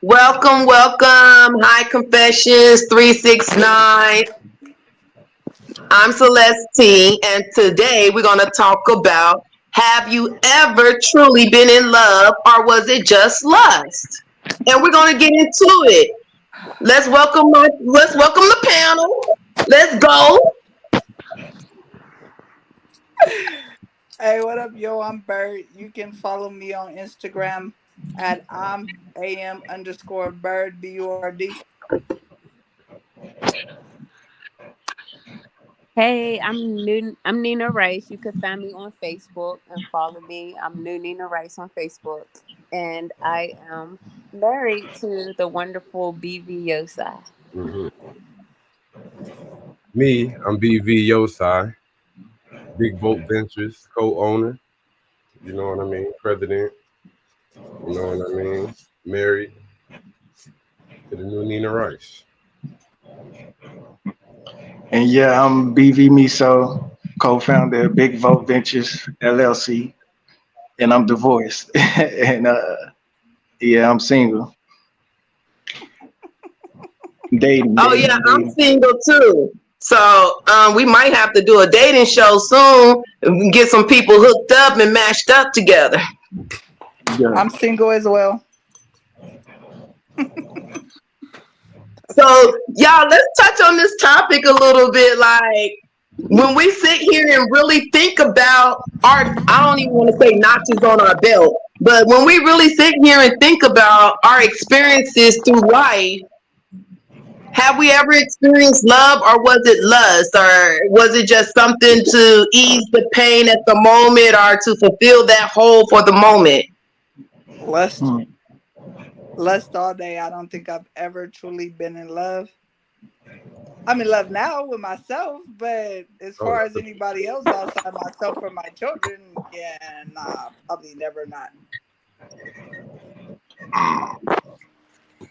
Welcome, welcome. High Confessions 369. I'm Celeste T, and today we're going to talk about, have you ever truly been in love, or was it just lust? And we're going to get into it. Let's welcome the panel. Let's go. Hey, what up, yo? I'm Bird. You can follow me on Instagram at am_bird BURD. Hey, I'm Nina Rice. You can find me on Facebook and follow me. I'm New Nina Rice on Facebook, and I am married to the wonderful BV Yosa. hmm Me, I'm BV Yosai, Big Vote Ventures co-owner. You know what I mean? President. You know what I mean? Married to the new Nina Rice. And yeah, I'm BV Miso, co-founder of Big Vote Ventures LLC, and I'm divorced. and yeah, I'm single, dating. Oh, dating, yeah, I'm dating. single too. So we might have to do a dating show soon and get some people hooked up and mashed up together. Yeah. I'm single as well. So, y'all, let's touch on this topic a little bit. Like, when we sit here and really think about I don't even want to say notches on our belt, but when we really sit here and think about our experiences through life, have we ever experienced love, or was it lust, or was it just something to ease the pain at the moment or to fulfill that hole for the moment? Lust, Hmm. lust all day. I don't think I've ever truly been in love. I'm in love now with myself, but as Oh, far as anybody else outside myself or my children, yeah, nah, probably never not.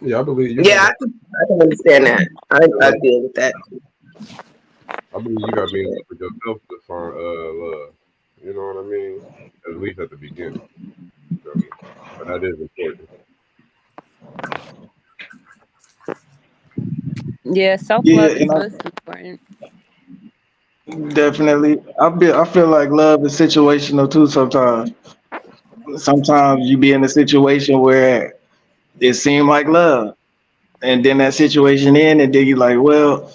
yeah, I believe you Yeah, got. I can understand that. I deal with that. I believe you got to be in love with yourself to find love. You know what I mean? At least at the beginning. So, but that is important. Yeah, self Yeah, love is and most important. definitely. I feel like love is situational too. Sometimes you be in a situation where it seemed like love, and then that situation in, and then you like, well,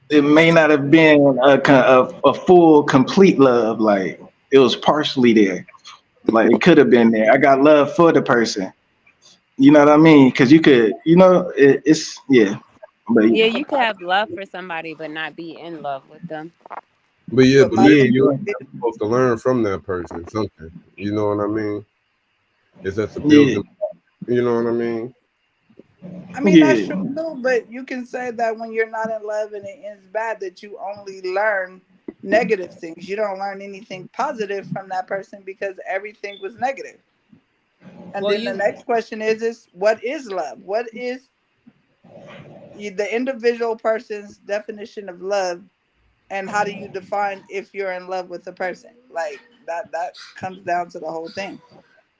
it may not have been a full, complete love. Like it was partially there. Like it could have been there. I got love for the person. You know what I mean? Because you could, it's yeah. But Yeah, you could have love for somebody but not be in love with them. But yeah, But but my yeah, maybe thing you're yeah, is, supposed to learn from that person something. You know what I mean? Is that to build yeah, them? You know what I mean? I mean, that's true yeah, too, but you can say that when you're not in love and it ends bad, that you only learn negative things. You don't learn anything positive from that person because everything was negative. And Well, then the you next question is what is love? What is the individual person's definition of love, and how do you define if you're in love with a person? Like that comes down to the whole thing.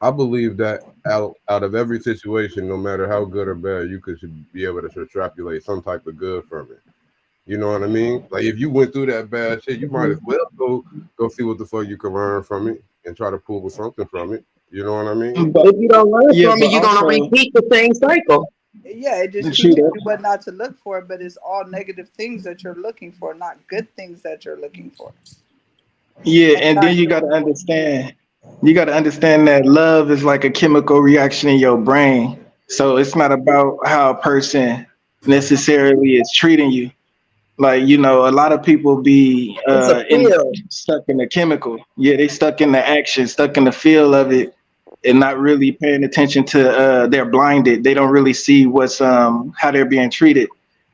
I believe that out of every situation, no matter how good or bad, you could should be able to extrapolate some type of good from it. You know what I mean? Like if you went through that bad shit, you might as well go see what the fuck you can learn from it and try to pull something from it. You know what I mean? but If you don't learn yeah, from but it, you're gonna also repeat the same cycle. Yeah, it just true teaches that. you what not to look for, but it's all negative things that you're looking for, not good things that you're looking for. Yeah, And and then not good for. you got to understand that love is like a chemical reaction in your brain. So it's not about how a person necessarily is treating you. Like, a lot of people be It's a in feel. stuck in the chemical. Yeah, they stuck in the action, stuck in the feel of it, and not really paying attention to they're blinded. They don't really see what's how they're being treated.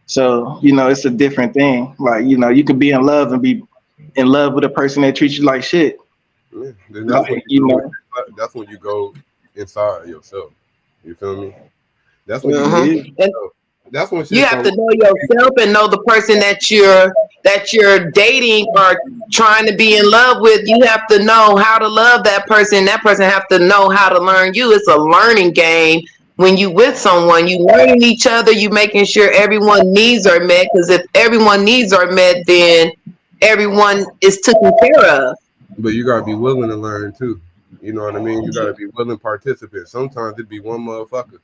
So, it's a different thing. Like, you could be in love and be in love with a person that treats you like shit. Yeah. Then that's when Like, you go. That's when you go inside yourself. You feel me? That's when you Hmm. look yeah, at And yourself. That's when you shit have start. to know yourself and know the person that you're dating or trying to be in love with. You have to know how to love that person. That person have to know how to learn you. It's a learning game when you with someone. You learning each other, you making sure everyone needs are met, because if everyone needs are met, then everyone is taken care of. But you gotta be willing to learn too. You know what I mean? You gotta be willing participant. Sometimes it'd be one motherfucker.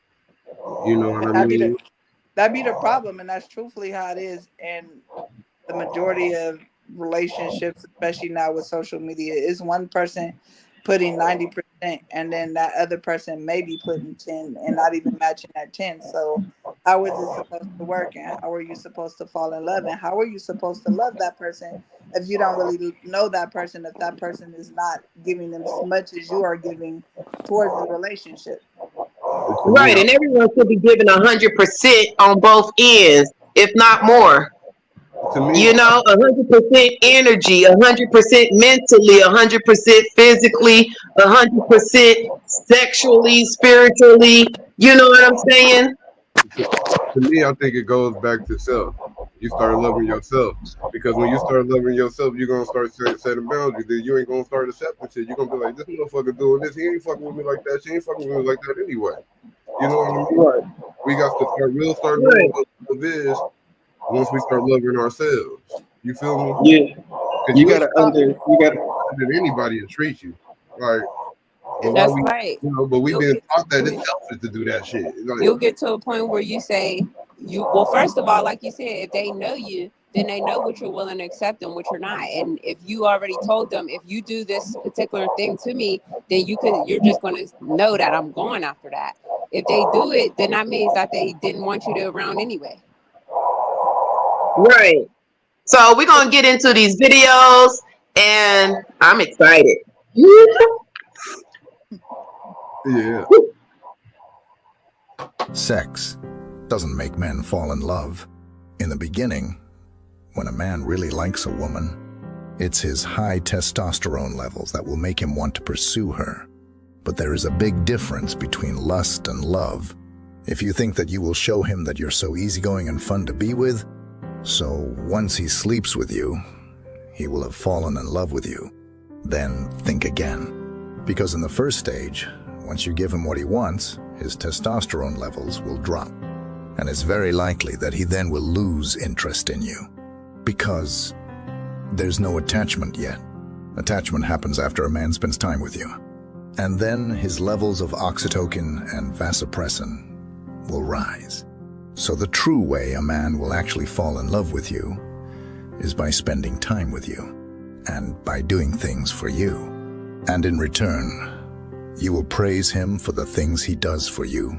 You know what And I that'd be mean? the problem, and that's truthfully how it is. And the majority of relationships, especially now with social media, is one person putting 90%, and then that other person may be putting 10 and not even matching that 10. So how is it supposed to work, and how are you supposed to fall in love, and how are you supposed to love that person if you don't really know that person, if that person is not giving them as much as you are giving towards the relationship? But to me, Right, and everyone should be giving 100% on both ends, if not more. to me, You know, 100% energy, 100% mentally, 100% physically, 100% sexually, spiritually. You know what I'm saying? to me, I think it goes back to self. You start loving yourself. Because when you start loving yourself, you're gonna start setting boundaries. Then you ain't gonna start accepting shit. You're gonna be like, this motherfucker doing this. He ain't fucking with me like that. She ain't fucking with me like that anyway. You know what I mean? Right. We got to start. We'll start knowing Right. what love is once we start loving ourselves. You feel me? Yeah. Because You you ain't gotta you gotta that anybody to treat you. Like, but why That's we, right. but we You'll been get taught that it's selfish to do that shit. Like, you'll get to a point where you say well, first of all, like you said, if they know you, then they know what you're willing to accept and what you're not. And if you already told them, if you do this particular thing to me, then you're just going to know that I'm going after that. If they do it, then that means that they didn't want you to around anyway. Right. So we're gonna get into these videos, and I'm excited. yeah. Sex doesn't make men fall in love. In the beginning, when a man really likes a woman, it's his high testosterone levels that will make him want to pursue her. But there is a big difference between lust and love. If you think that you will show him that you're so easygoing and fun to be with, so once he sleeps with you, he will have fallen in love with you. Then think again. Because in the first stage, once you give him what he wants, his testosterone levels will drop. And it's very likely that he then will lose interest in you. Because there's no attachment yet. Attachment happens after a man spends time with you. And then his levels of oxytocin and vasopressin will rise. So the true way a man will actually fall in love with you is by spending time with you and by doing things for you. And in return, you will praise him for the things he does for you,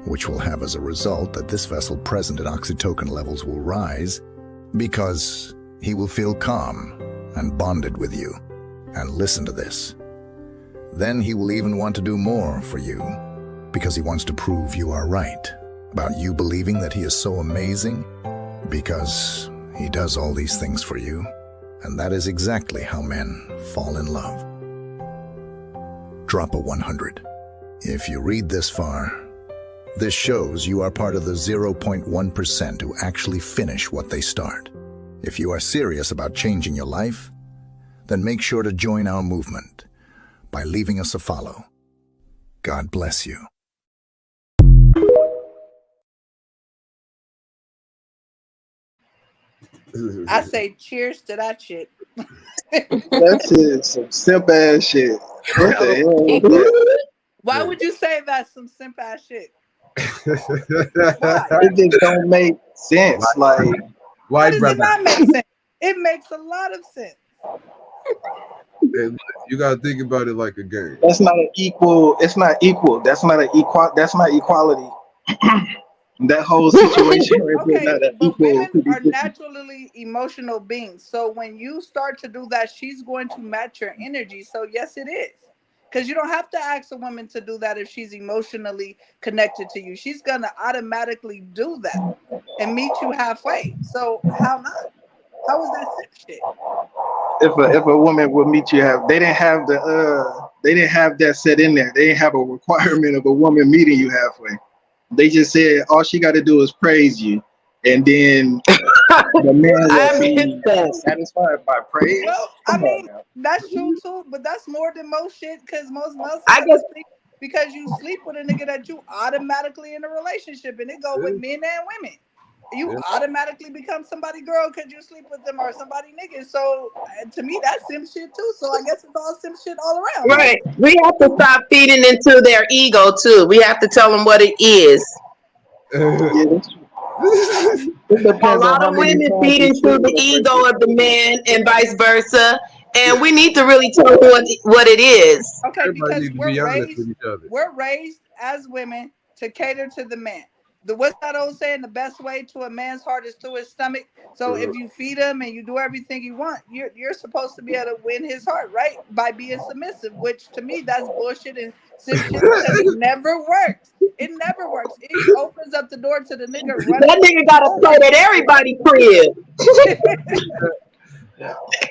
which will have as a result that this vessel present in oxytocin levels will rise because he will feel calm and bonded with you. And listen to this. Then he will even want to do more for you because he wants to prove you are right about you believing that he is so amazing because he does all these things for you. And that is exactly how men fall in love. Drop a 100. If you read this far, this shows you are part of the 0.1% who actually finish what they start. If you are serious about changing your life, then make sure to join our movement by leaving us a follow. God bless you. I say cheers to that shit. That's it. Some simp ass shit. What the hell is that? Why would you say that's some simp ass shit? Why? It just don't make sense. Like, Why Why, does it brother? not make sense? It makes a lot of sense. You gotta think about it like a game. that's not an equal. It's not equal. That's not an equal. That's not equality. That whole situation right there, Okay, not an but equal. women are naturally emotional beings. So when you start to do that, she's going to match your energy. So yes, it is. Because you don't have to ask a woman to do that if she's emotionally connected to you. She's gonna automatically do that and meet you halfway. So how not? How is that simp shit? If a woman would meet you, they didn't have that set in there. They didn't have a requirement of a woman meeting you halfway. They just said all she got to do is praise you, and then the man I will missed be that. satisfied by praise. Well, I Come on mean, now. that's true too, but that's more than most shit because most I guess motherfuckers think because you sleep with a nigga that you automatically in a relationship, and it go with men and women. You automatically become somebody girl because you sleep with them, or somebody nigga. So to me, that's sim shit too. So I guess it's all sim shit all around. Right. We have to stop feeding into their ego too. We have to tell them what it is. A lot of women feed into the ego of the man and vice versa. And we need to really tell what it is. Okay, Everybody because needs to be honest with each other. we're raised as women to cater to the man. What's that old saying? The best way to a man's heart is through his stomach. So if you feed him and you do everything you want, you're supposed to be able to win his heart, right? By being submissive, which to me that's bullshit and sim shit because it never works. It never works. It opens up the door to the nigga running. That nigga got to play at everybody's crib.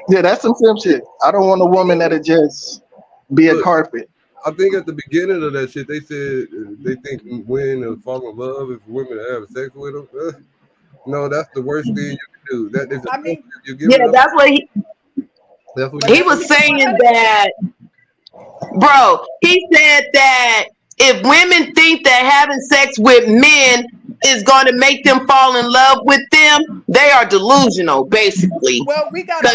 Yeah, that's some sim shit. I don't want a woman that'll just be a carpet. I think at the beginning of that shit, they said they think men fall in love if women have sex with them. No, that's the worst thing you can do. That is, that's what he was saying that, bro. He said that if women think that having sex with men is going to make them fall in love with them, they are delusional, basically. Well, we got a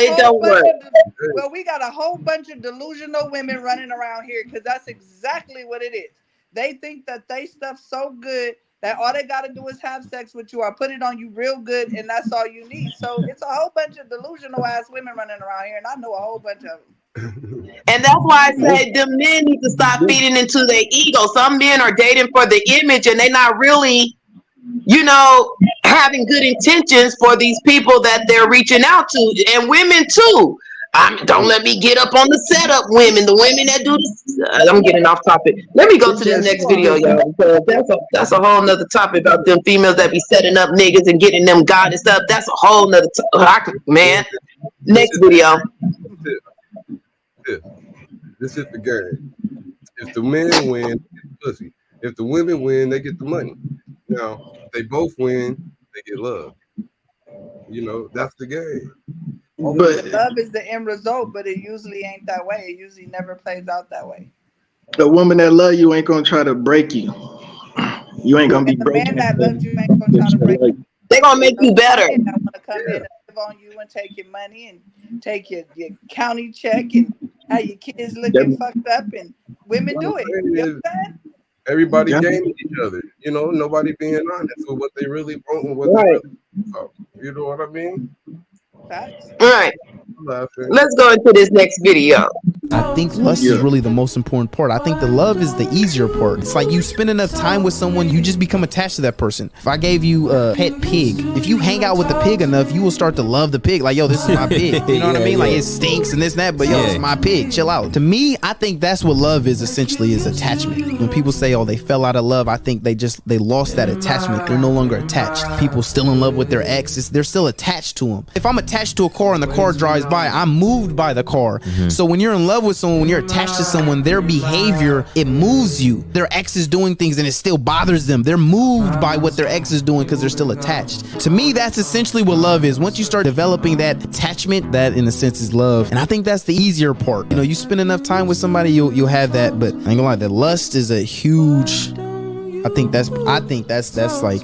whole bunch of delusional women running around here because that's exactly what it is. They think that they stuff so good that all they got to do is have sex with you or put it on you real good, and that's all you need. So it's a whole bunch of delusional ass women running around here, and I know a whole bunch of them. And that's why I say the men need to stop feeding into their ego. Some men are dating for the image, and they're not really, having good intentions for these people that they're reaching out to, and women too. Don't let me get up on the setup women, the women that do this. I'm getting off topic. Let me go to this next video, y'all, because that's a whole nother topic about them females that be setting up niggas and getting them goddess up. That's a whole nother man. Next video. This is the game. If the men win, they get pussy. If the women win, they get the money. Now, if they both win, they get love. That's the game. But love is the end result, but it usually ain't that way. It usually never plays out that way. The woman that love you ain't gonna try to break you. You ain't gonna be breaking. The man that loves you ain't gonna try to break you. They're gonna make you better. I want to come in and live on you and take your money and take your county check and have your kids looking fucked up, and women do it. You know what I'm saying? Everybody gaming each other. Nobody being honest with what they really want and what they really want. You know what I mean? Facts. All right. Let's go into this next video. I think lust is really the most important part. I think the love is the easier part. It's like you spend enough time with someone, you just become attached to that person. If I gave you a pet pig, if you hang out with the pig enough, you will start to love the pig. Like, yo, this is my pig. You know what I mean? Like, it stinks and this and that, but yo, it's my pig. Chill out. To me, I think that's what love is essentially, is attachment. When people say, oh, they fell out of love, I think they lost that attachment. They're no longer attached. People still in love with their exes. They're still attached to them. If I'm attached to a car and the car drives by, I'm moved by the car. So when you're in love with someone, when you're attached to someone, their behavior, it moves you. Their ex is doing things and it still bothers them. They're moved by what their ex is doing because they're still attached. To me, that's essentially what love is. Once you start developing that attachment, that in a sense is love. And I think that's the easier part. You spend enough time with somebody, you'll have that. But I ain't gonna lie, the lust is a huge, I think that's like,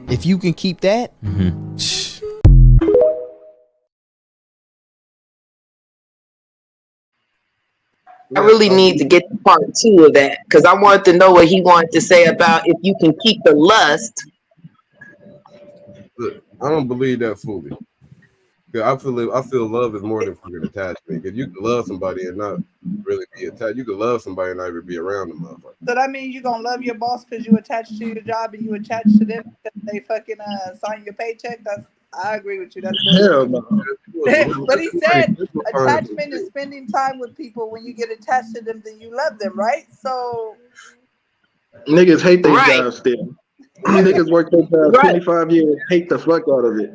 if you can keep that, I really need to get to part 2 of that, because I wanted to know what he wanted to say about if you can keep the lust. Look, I don't believe that fully. I feel love is more than fucking attachment. Because you can love somebody and not really be attached. You can love somebody and not even be around them, motherfucker. So that means you gonna love your boss because you attached to your job and you attached to them because they fucking sign your paycheck. I agree with you. That's hell no. But he said attachment is spending time with people. When you get attached to them, then you love them, right? So niggas hate their jobs still. Niggas work their job 25 years, hate the fuck out of it.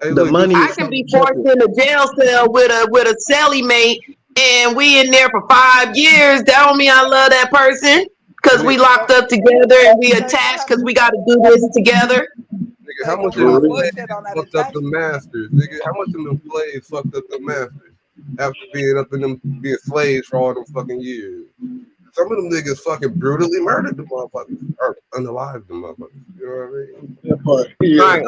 Hey, the money. I can be forced in a jail cell with a cellie mate, and we in there for 5 years. That don't mean I love that person because we locked up together and we attached because we got to do this together. Nigga, how much of them slaves fucked up the masters? Nigga, how much of them slaves fucked up the masters after being slaves for all them fucking years? Some of them niggas fucking brutally murdered the motherfuckers or unalived the motherfuckers. You know what I mean? That part, yeah. Right.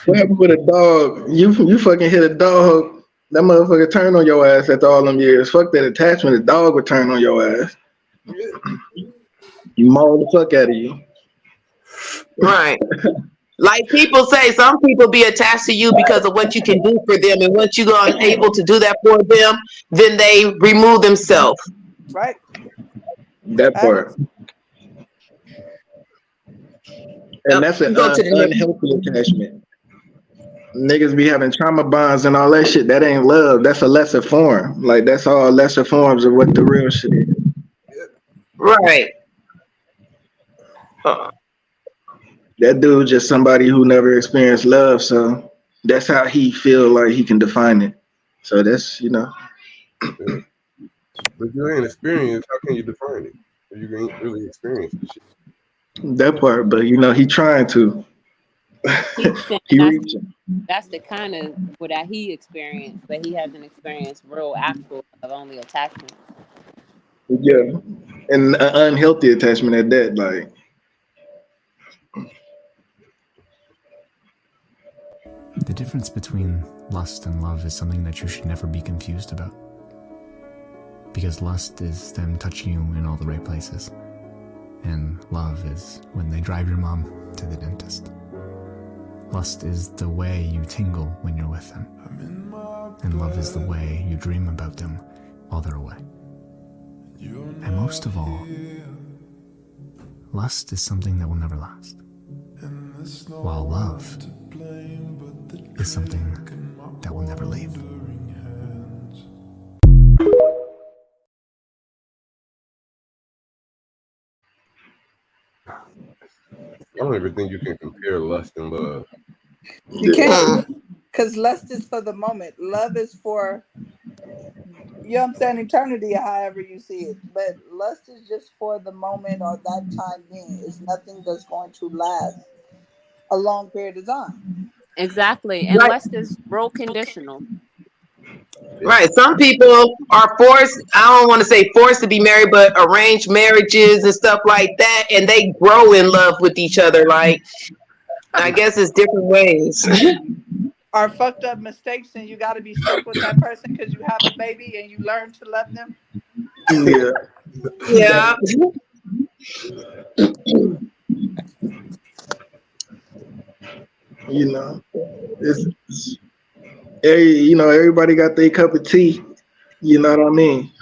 What happened with a dog? You fucking hit a dog. That motherfucker turned on your ass after all them years. Fuck that attachment. The dog would turn on your ass. You maul the fuck out of you. Right. Like people say, some people be attached to you because of what you can do for them, and once you are able to do that for them, then they remove themselves. Right. That part. And that's an Go to the next. unhealthy attachment. Niggas be having trauma bonds and all that shit. That ain't love. That's a lesser form. Like that's all lesser forms of what the real shit is. Right. That dude just somebody who never experienced love, so that's how he feel like he can define it. So that's Yeah. But you ain't experienced, how can you define it? If you ain't really experienced the shit. that part. But he trying to. He's saying He reaching. that's the kind of what that he experienced, but he hasn't experienced real actual of only attachment. Yeah, and an unhealthy attachment at that. Like The difference between lust and love is something that you should never be confused about. Because lust is them touching you in all the right places. And love is when they drive your mom to the dentist. Lust is the way you tingle when you're with them. And love is the way you dream about them while they're away. And most of all, lust is something that will never last. While love is something that will never leave. I don't even think you can compare lust and love. You can't, because lust is for the moment. Love is for, you know what I'm saying, eternity, however you see it. But lust is just for the moment or that time being. It's nothing that's going to last a long period of time. Exactly. And Right. lust is real conditional. Right. Some people are forced, I don't want to say forced to be married, but arranged marriages and stuff like that. And they grow in love with each other. Like, I guess it's different ways. Are fucked up mistakes, and you got to be stuck with that person because you have a baby and you learn to love them. yeah, Yeah. it's everybody got their cup of tea. You know what I mean?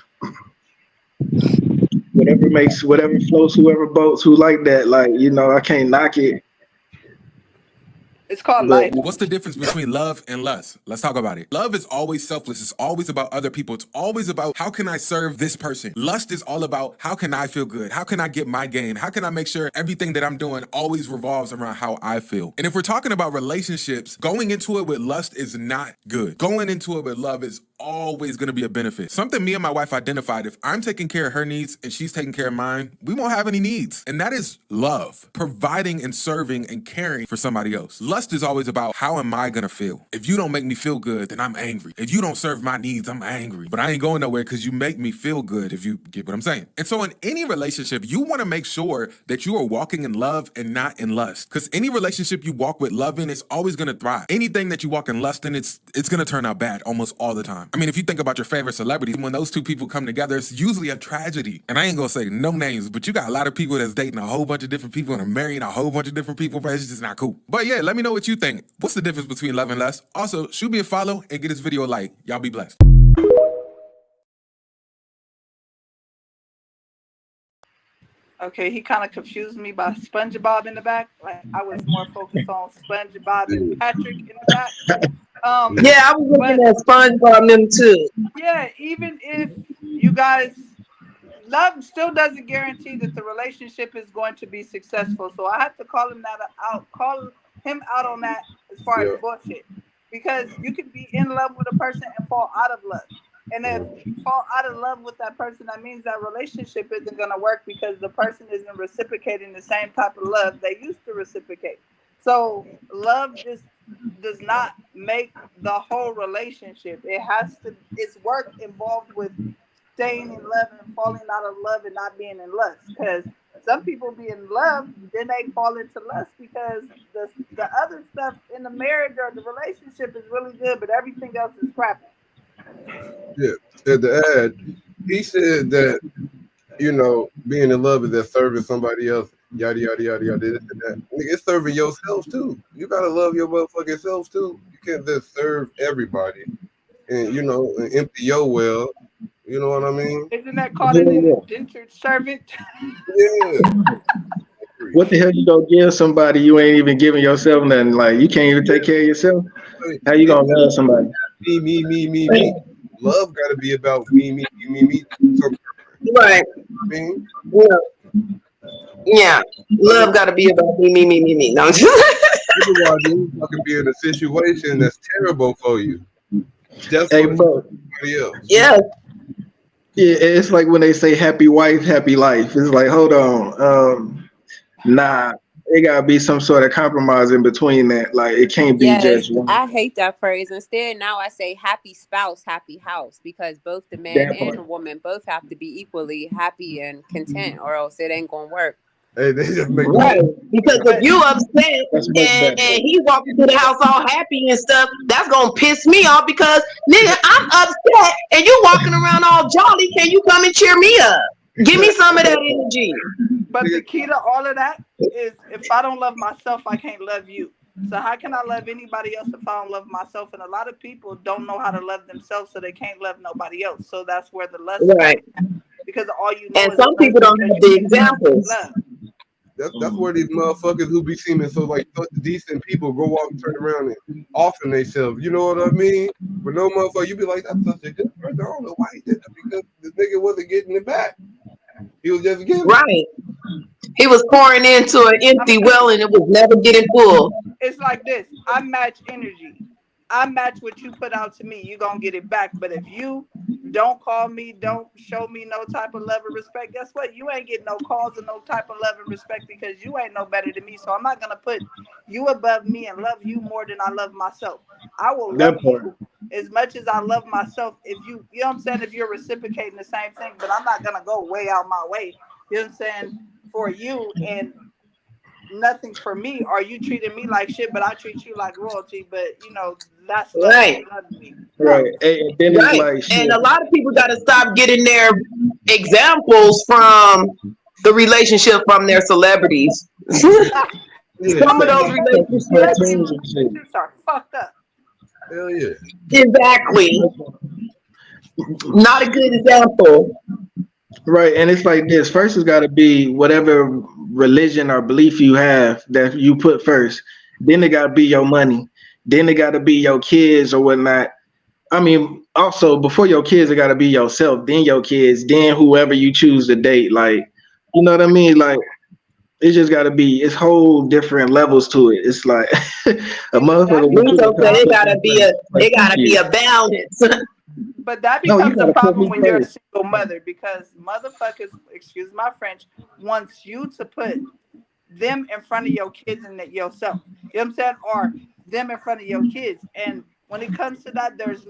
Whatever floats, whoever boats, who like that. Like I can't knock it. It's called But life. What's the difference between love and lust? Let's talk about it. Love is always selfless. It's always about other people. It's always about how can I serve this person? Lust is all about how can I feel good? How can I get my gain? How can I make sure everything that I'm doing always revolves around how I feel? And if we're talking about relationships, going into it with lust is not good. Going into it with love is always going to be a benefit. Something me and my wife identified, if I'm taking care of her needs and she's taking care of mine, we won't have any needs. And that is love, providing and serving and caring for somebody else. Lust is always about how am I going to feel? If you don't make me feel good, then I'm angry. If you don't serve my needs, I'm angry. But I ain't going nowhere because you make me feel good, if you get what I'm saying. And so in any relationship, you want to make sure that you are walking in love and not in lust. Because any relationship you walk with love in is always going to thrive. Anything that you walk in lust in, it's going to turn out bad almost all the time. I mean, if you think about your favorite celebrity, when those two people come together, it's usually a tragedy. And I ain't gonna say no names, but you got a lot of people that's dating a whole bunch of different people and are marrying a whole bunch of different people, but it's just not cool. But yeah, let me know what you think. What's the difference between love and lust? Also, shoot me a follow and get this video a like. Y'all be blessed. Okay, he kind of confused me by SpongeBob in the back. Like I was more focused on SpongeBob and Patrick in the back. Yeah, I was looking at SpongeBob and them too. Yeah, even if you guys, love still doesn't guarantee that the relationship is going to be successful. So I have to call him out on that as far as bullshit. Because you can be in love with a person and fall out of love. And if you fall out of love with that person, that means that relationship isn't going to work because the person isn't reciprocating the same type of love they used to reciprocate. So love just does not make the whole relationship. It's work involved with staying in love and falling out of love and not being in lust. Because some people be in love, then they fall into lust because the other stuff in the marriage or the relationship is really good, but everything else is crappy. Yeah. At the ad, he said that, you know, being in love is that serving somebody else, yada yada yada yada. This and that. Nigga, it's serving yourself too. You gotta love your motherfucking self too. You can't just serve everybody and, you know, and empty your well. You know what I mean? Isn't that called an Yeah. indentured servant? Yeah. What the hell you gonna give somebody you ain't even giving yourself nothing? Like you can't even take care of yourself. How you gonna love somebody? Me. Love gotta be about me. So, Right. I mean, Yeah. Love got to be about me. No, I'm just otherwise you fucking be in a situation that's terrible for you. Just Hey, for bro. somebody else. yeah. Yeah, it's like when they say happy wife, happy life. It's like, hold on. Nah, it gotta be some sort of compromise in between that. Like it can't be Yes, just one. I hate that phrase. Instead, now I say happy spouse, happy house, because both the man That and part. the woman both have to be equally happy and content, or else it ain't gonna work. Hey, they just make Right. Because if But you upset That's much better. and he walking through the house all happy and stuff, that's gonna piss me off because nigga, I'm upset and you walking around all jolly. Can you come and cheer me up? Give me some of that energy. but the key to all of that is if I don't love myself, I can't love you. So how can I love anybody else if I don't love myself? And a lot of people don't know how to love themselves, so they can't love nobody else. So that's where the lust Right. comes in, because all you know And is some lust people don't because have you the can't love examples. love. that's where these motherfuckers who be seeming so like such decent people go out and turn around and offing themselves. You know what I mean? But no motherfucker, you be like, that's such a good person. I don't know why he did that because the nigga wasn't getting it back. He was just giving. Right. He was pouring into an empty well and it was never getting full. It's like this. I match energy. I match what you put out to me. You're going to get it back. But if you don't call me, don't show me no type of love and respect, guess what? You ain't getting no calls and no type of love and respect because you ain't no better than me. So I'm not going to put you above me and love you more than I love myself. I will love That part. you as much as I love myself. If you know what I'm saying? If you're reciprocating the same thing, but I'm not going to go way out my way. You know what I'm saying? For you and nothing for me. Are you treating me like shit, but I treat you like royalty? But you know, that's lust. Right. You love me. Right. And then it's Right. like shit. And a lot of people got to stop getting their examples from the relationship from their celebrities. Yeah, Some of those Cartoons relationships, and shit. Relationships are fucked up. hell yeah. exactly, not a good example. Right. And it's like this. First, it's got to be whatever religion or belief you have that you put first. Then it got to be your money. Then it got to be your kids or whatnot. I mean, also before your kids, it got to be yourself. Then your kids. Then whoever you choose to date. Like, you know what I mean? Like, it just got to be. It's whole different levels to it. It's like a motherfucker. That We don't say it gotta be a, Like, it gotta be a balance. But that No, you becomes a gotta put problem me when you're a first. single mother because motherfuckers, excuse my French, wants you to put them in front of your kids and yourself. You know what I'm saying? Or them in front of your kids. And when it comes to that, there's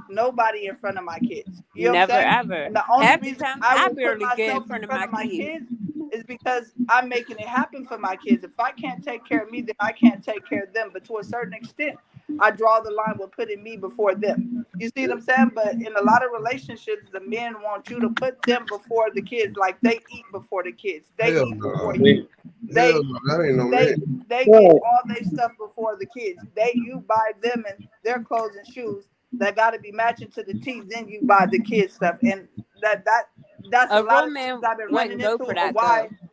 nobody in front of my kids. You know what I'm Never saying? ever. And the only Half the reason time, I I will put barely get in myself in front of front my of my kids. kids is because I'm making it happen for my kids. If I can't take care of me, then I can't take care of them. But to a certain extent, I draw the line with putting me before them. You see what I'm saying? But in a lot of relationships, the men want you to put them before the kids. Like they eat before the kids. They Hell eat before no. you. Hell They no. That ain't no they man. they get Right. all their stuff before the kids. You buy them and their clothes and shoes that got to be matching to the T. Then you buy the kids stuff, and that's a A lot real of things man I've been running wouldn't go into, for or that why though.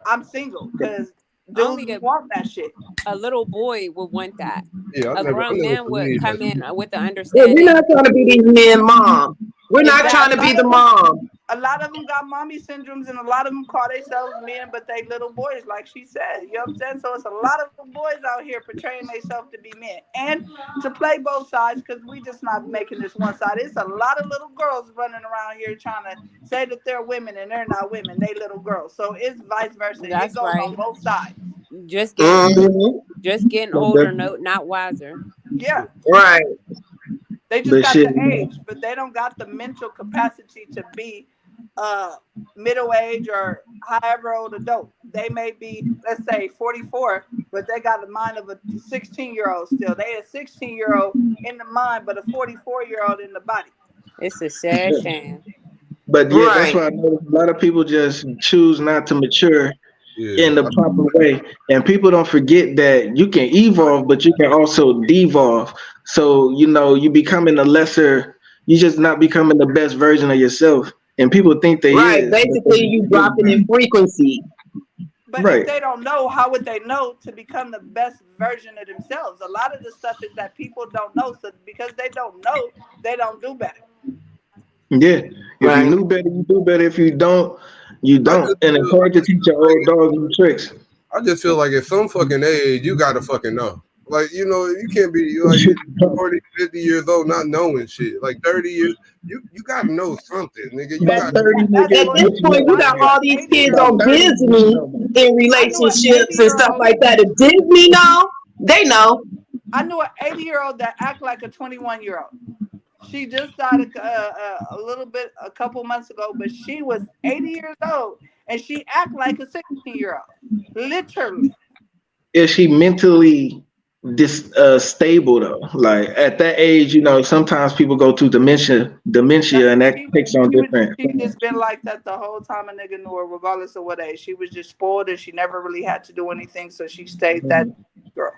I'm single because dudes Only be wanting that shit. a little boy would want that. Yeah, I A never grown man would believed come that. in with the Yeah, we're understanding. not trying to be these men mom. We're not trying A to Exactly. be lot the of them, mom. a lot of them got mommy syndromes, and a lot of them call themselves men, but they little boys, like she said. You know what I'm saying? So it's a lot of boys out here portraying themselves to be men, and to play both sides, because we just not making this one side. It's a lot of little girls running around here trying to say that they're women, and they're not women. They little girls. So it's vice versa. It That's goes on right. both sides. Just getting Mhm. just getting older, no, not wiser. Yeah. Right. They just But got shit, the age, but they don't got the mental capacity to be middle age or however old adult. They may be, let's say, 44, but they got the mind of a 16-year-old still. They a 16-year-old in the mind, but a 44-year-old in the body. It's a sad shame. but yeah, that's Right. why I know a lot of people just choose not to mature Yeah, in the proper way. And people don't forget that you can evolve, but you can also devolve. So, you know, you becoming a lesser, you just not becoming the best version of yourself. And people think they Right. is. But Basically, you dropping in frequency. But if right. they don't know, how would they know to become the best version of themselves? A lot of the stuff is that people don't know. So because they don't know, they don't do better. Yeah. If you Right. knew better, you do better. If you don't, you I don't. just And it's feel, hard to teach your old dog new tricks. I just feel like at some fucking age, you gotta fucking know. Like, you know, you can't be like you're 40, 50 years old not knowing shit. Like 30 years, you gotta know something, nigga. You By That's got 30, that's nigga, At this what what you point, you know? got I knew all an these 80 kids year By on old. 30, you Disney know. in I knew an relationships 80 and year stuff old. like that. If Disney know, they know. I knew an 80-year-old that act like a 21-year-old. She just died a little bit a couple months ago, but she was 80 years old and she act like a 16-year-old. Literally. Is she mentally stable though? Like at that age, you know, sometimes people go through dementia, and that She takes on she was different she forms. just been like that the whole time a nigga knew her, regardless of what age. She was just spoiled and she never really had to do anything, so she stayed that girl.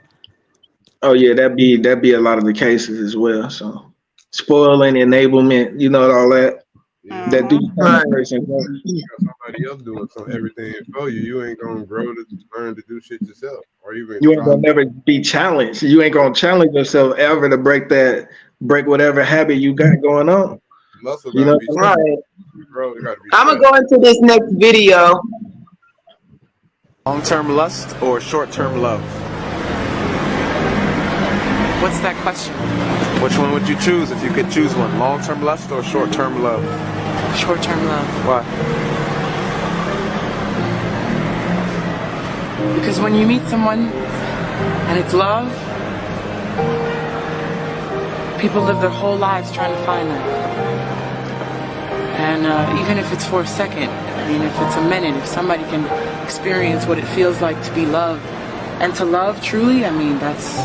Oh yeah, that'd be a lot of the cases as well. So spoiling, enablement, you know, all that yeah. that do Mm-hmm. become Right. a person. You got somebody else doing everything for you. You ain't gonna grow to learn to do shit yourself, or even You ain't try. gonna never be challenged. You ain't gonna challenge yourself ever to break whatever habit you got going on. Muscle You gotta know be what I mean? Right. bro. It gotta be I'm gonna stressed. go into this next video. Long-term lust or short-term love? What's that question? Which one would you choose if you could choose one? Long-term lust or short-term love? Short-term love. Why? Because when you meet someone and it's love, people live their whole lives trying to find that. And even if it's for a second, I mean, if it's a minute, if somebody can experience what it feels like to be loved and to love truly, I mean, that's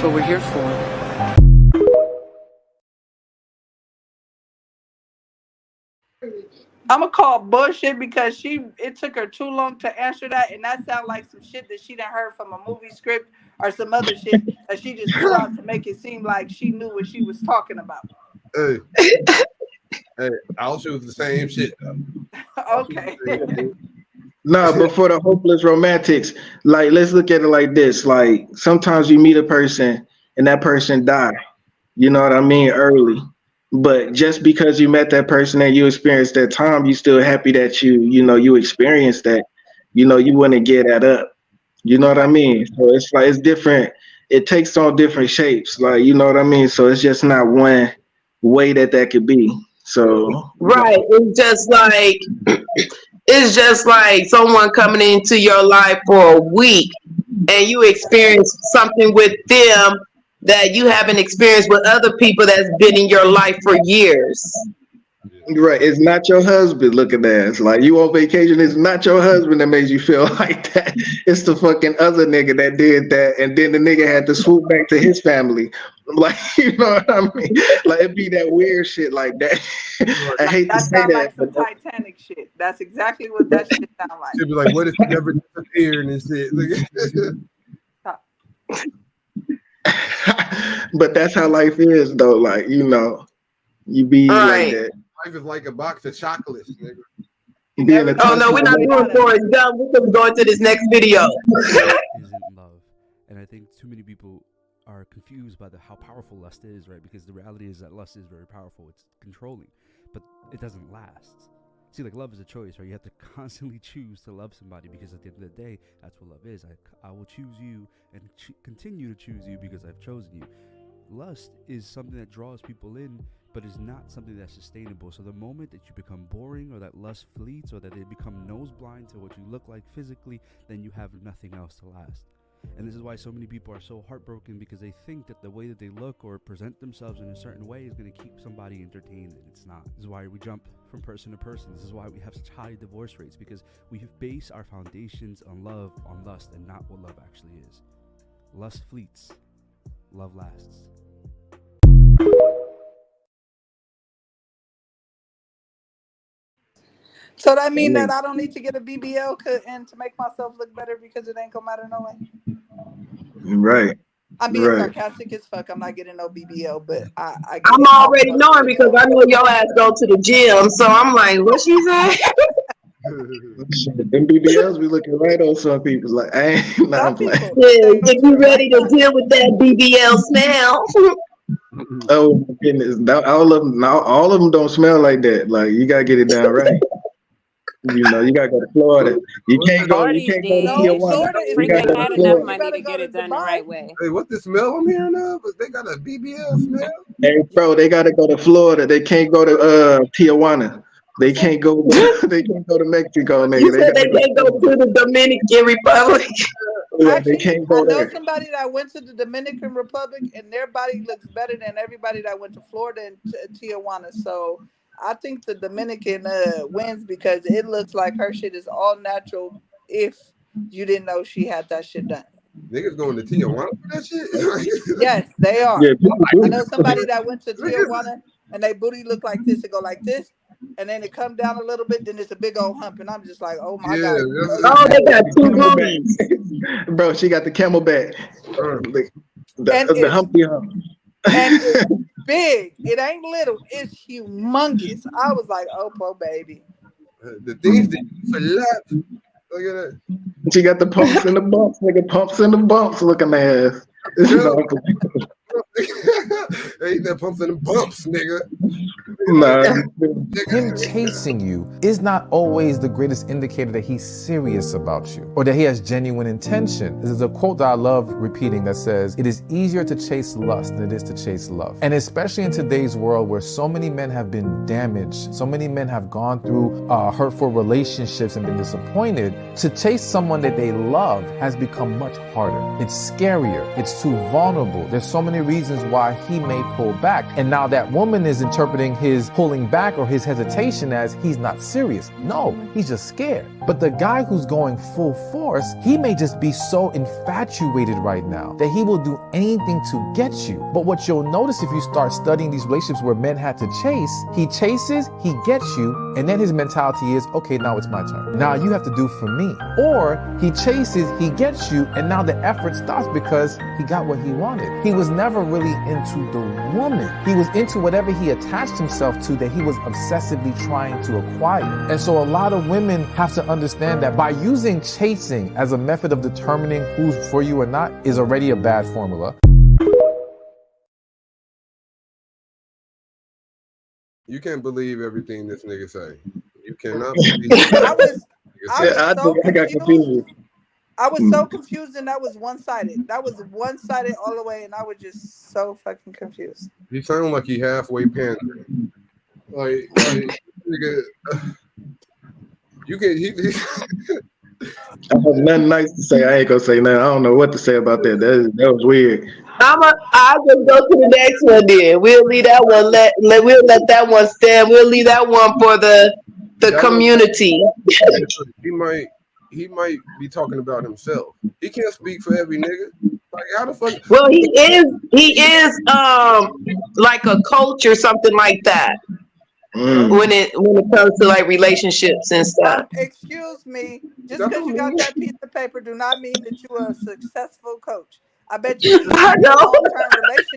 what we're here for. I'm gonna call bullshit because it took her too long to answer that, and that sounds like some shit that she done heard from a movie script or some other shit that she just threw out to make it seem like she knew what she was talking about. Hey, hey, I'll choose the same shit. Okay. No, but for the hopeless romantics, like let's look at it like this. Like sometimes you meet a person and that person die. You know what I mean? Early. But just because you met that person and you experienced that time, you still happy that you experienced that. You know, you wouldn't get that up. You know what I Right. mean? So it's like it's different. It takes on different shapes. Like you know what I mean? So it's just not one way that could be. So Right. It's just like someone coming into your life for a week and you experience something with them that you haven't experienced with other people that's been in your life for years. right, it's not your husband looking ass. Like you on vacation, it's not your husband that makes you feel like that. It's the fucking other nigga that did that, and then the nigga had to swoop back to his family. Like you know what I mean? Like it be that weird shit like that. I hate to That say sound that, like but some Titanic shit. That's exactly what that shit sound like. She'll be like, "What if you never disappeared and shit?" but that's how life is though. Like you know, you be like Right. that. Life is like a box of chocolates, nigga. You Being never a know Oh what no, you're we're toxic not gonna get doing out of it. Forrest Gump. We're going to go into this next video. Isn't love. And I think too many people are confused by how powerful lust is, right? Because the reality is that lust is very powerful. It's controlling, but it doesn't last. See, like love is a choice, right? You have to constantly choose to love somebody because at the end of the day, that's what love is. I will choose you and continue to choose you because I've chosen you. Lust is something that draws people in, but is not something that's sustainable. So the moment that you become boring or that lust fleets or that they become nose blind to what you look like physically, then you have nothing else to last. And this is why so many people are so heartbroken, because they think that the way that they look or present themselves in a certain way is going to keep somebody entertained, and it's not. This is why we jump from person to person. This is why we have such high divorce rates, because we base our foundations on love, on lust, and not what love actually is. Lust fleets, love lasts. So that mean that I don't need to get a BBL and to make myself look better because it ain't gonna matter no way. Right. I'm being Right. sarcastic as fuck. I'm not getting no BBL, but I'm already knowing because I know your ass go to the gym. So I'm like, what she say? Them BBLs be looking right on some people. Like, I ain't not playing. Yeah, if you ready to deal with that BBL smell. Oh my goodness. All of them don't smell like that. Like, you gotta get it done right. You know, you gotta go to Florida. You can't go to Tijuana. You gotta go to enough Florida. money to get it done the right way. Hey, what the smell I'm hearing now? But they got a BBL smell. Hey, bro, they gotta go to Florida. They can't go to Tijuana. They can't go. They can't go to Mexico, nigga. You said they can't go to the Dominican Republic. Yeah, they can't I go know there. somebody that went to the Dominican Republic and their body looks better than everybody that went to Florida and Tijuana. So I think the Dominican wins because it looks like her shit is all natural. If you didn't know she had that shit done. Niggas going to Tijuana for that shit? Yes, they are. Yeah, I know somebody that went to Tijuana and their booty look like this. It go like this. And then it come down a little bit, then it's a big old hump, and I'm just like, oh my god! Oh, they got two booties. Bro, she got the camelback, the humpy hump. And it's big. It ain't little. It's humongous. I was like, oh, poor baby. The things that you left. Look at that. She got the pumps and the bumps, nigga. Pumps and the bumps looking ass. Hey, that pumps and the bumps, nigga. Him chasing you is not always the greatest indicator that he's serious about you or that he has genuine intention. There's a quote that I love repeating that says, "It is easier to chase lust than it is to chase love." And especially in today's world where so many men have been damaged, so many men have gone through hurtful relationships and been disappointed, to chase someone that they love has become much harder. It's scarier. It's too vulnerable. There's so many reasons why he may pull back. And now that woman is interpreting his pulling back or his hesitation as he's not serious. No, he's just scared. But the guy who's going full force, he may just be so infatuated right now that he will do anything to get you. But what you'll notice if you start studying these relationships where men had to chase, he chases, he gets you, and then his mentality is, okay, now it's my turn. Now you have to do for me. Or he chases, he gets you, and now the effort stops because he got what he wanted. He was never really into the woman. He was into whatever he attached himself to that he was obsessively trying to acquire. And so a lot of women have to understand that by using chasing as a method of determining who's for you or not is already a bad formula. You can't believe everything this nigga say. You cannot believe. I got confused. I was so confused, and that was one-sided. That was one-sided all the way, and I was just so fucking confused. He sound like he halfway pandering. Like nigga, you can. I have nothing nice to say. I ain't gonna say nothing. I don't know what to say about that. That was weird. I'll just go to the next one then. We'll leave that one. We'll let that one stand. We'll leave that one for the community. He might be talking about himself. He can't speak for every nigga. Like how the fuck? Well, he is like a coach or something like that. When it comes to like relationships and stuff. Excuse me, just because you got that piece of paper do not mean that you are a successful coach. I bet you I know. long-term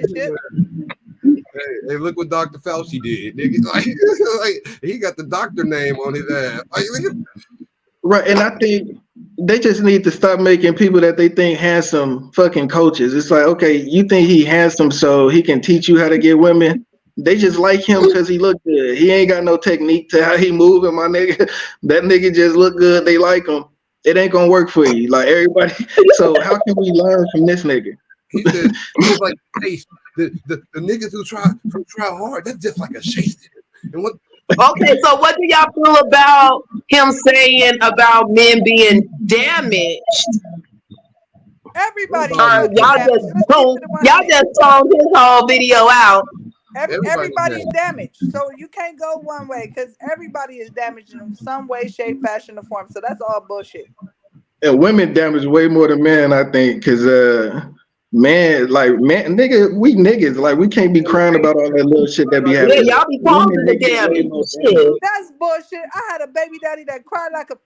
relationship. Hey, look what Dr. Fauci did, nigga. Like he got the doctor name on his ass. Right, and I think they just need to stop making people that they think handsome fucking coaches. It's like, okay, you think he handsome so he can teach you how to get women? They just like him because he look good. He ain't got no technique to how he moving, my nigga. That nigga just look good. They like him. It ain't gonna work for you, like everybody. So how can we learn from this nigga? He said, he's like, hey, the niggas who try hard, that's just like a chase. And what? Okay, so what do y'all feel about him saying about men being damaged Everybody is Y'all fucking damaged. just Let's keep don't. it a 100. Y'all just toned his whole video out. Everybody's damaged. So you can't go one way because everybody is damaged in some way, shape, fashion, or form. So that's all bullshit. And women damage way more than men, I think, because man, nigga, we niggas, like, we can't be crying about all that little shit that be happening. Yeah, y'all be posting the damn shit. That's bullshit. I had a baby daddy that cried like a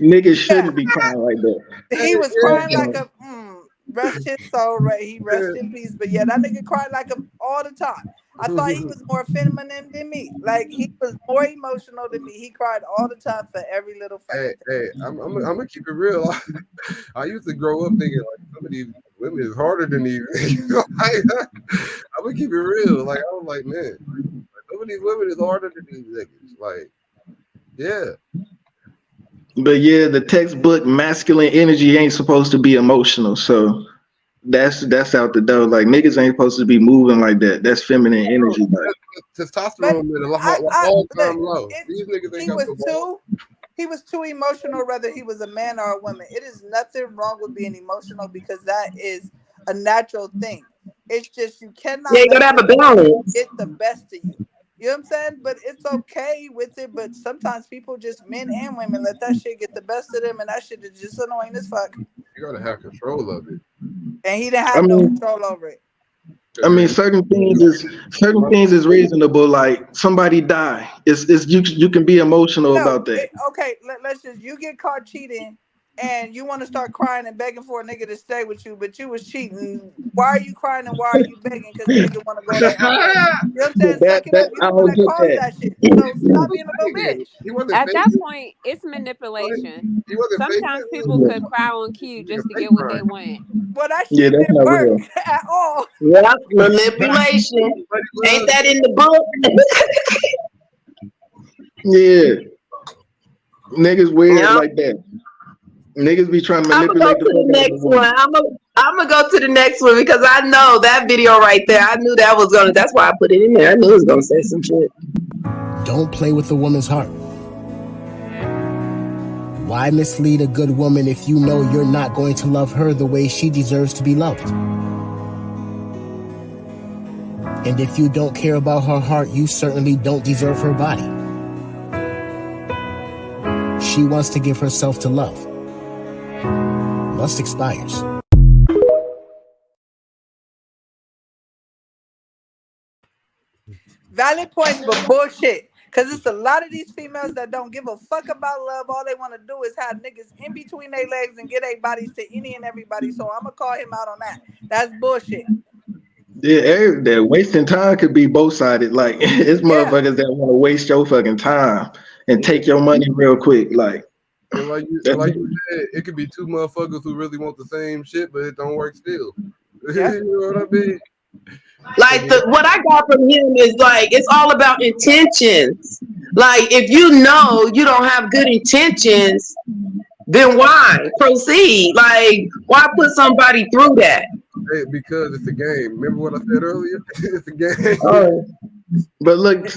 niggas shouldn't be crying like that. he was crying like a rest his soul, right? He rest in peace. But yeah, that nigga cried like a all the time. I thought he was more feminine than me. Like, he was more emotional than me. He cried all the time for every little fucking Hey, I'm gonna keep it real. I used to grow up thinking like some of these women is harder than these. I'm gonna keep it real. Like, I was like, man, some of these women is harder than these niggas. Like, yeah. But yeah, the textbook masculine energy ain't supposed to be emotional. So that's out the door. Like, niggas ain't supposed to be moving like that. That's feminine energy. Like, testosterone is all time low. These niggas ain't got he was too emotional, whether he was a man or a woman. It is nothing wrong with being emotional because that is a natural thing. It's just you cannot you gotta have a balance. Get the best of you. You know what I'm saying? But it's okay with it. But sometimes people, just men and women, let that shit get the best of them, and that shit is just annoying as fuck. You gotta have control of it. And he didn't have no control over it. I mean, certain things is reasonable. Like, somebody die. It's you can be emotional about that. Okay, let's just, you get caught cheating and you want to start crying and begging for a nigga to stay with you, but you was cheating. Why are you crying and why are you begging? Because the nigga want to go there. You know what I'm saying? I don't get that shit. So stop being a little bitch. At that point, it's manipulation. Sometimes people could cry on cue just to get what they want. Well, that shit didn't work at all. Yep, manipulation. Ain't that in the book? Yeah. Niggas weird like that. Niggas be trying to manipulate the next one. I'm gonna go to the next one because I know that video right there. I knew that was gonna. That's why I put it in there. I knew it was gonna say some shit. Don't play with a woman's heart. Why mislead a good woman if you know you're not going to love her the way she deserves to be loved? And if you don't care about her heart, you certainly don't deserve her body. She wants to give herself to love. Lust expires. Valid points, but bullshit. Because it's a lot of these females that don't give a fuck about love. All they want to do is have niggas in between their legs and get their bodies to any and everybody. So I'm going to call him out on that. That's bullshit. Yeah, that wasting time could be both-sided. Like, it's motherfuckers that want to waste your fucking time and take your money real quick. Like, and like you said, it could be two motherfuckers who really want the same shit, but it don't work still. Yeah. You know what I mean? Like, what I got from him is like, it's all about intentions. Like, if you know you don't have good intentions, then why proceed? Like, why put somebody through that? Hey, because it's a game. Remember what I said earlier? It's a game. Oh. But look,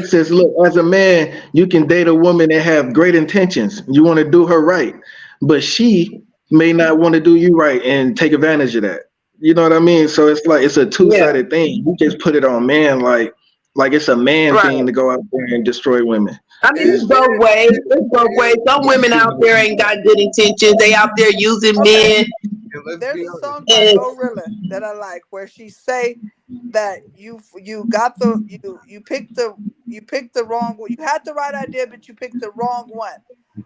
sis, as a man, you can date a woman and have great intentions. You want to do her right, but she may not want to do you right and take advantage of that. You know what I mean? So it's like, it's a two-sided thing. You just put it on man, like it's a man thing to go out there and destroy women. I mean, it's both ways. It's both ways. Some women out there ain't got good intentions. They out there using men. There's a song by Gorilla that I like where she say that you picked the wrong one. You had the right idea, but you picked the wrong one.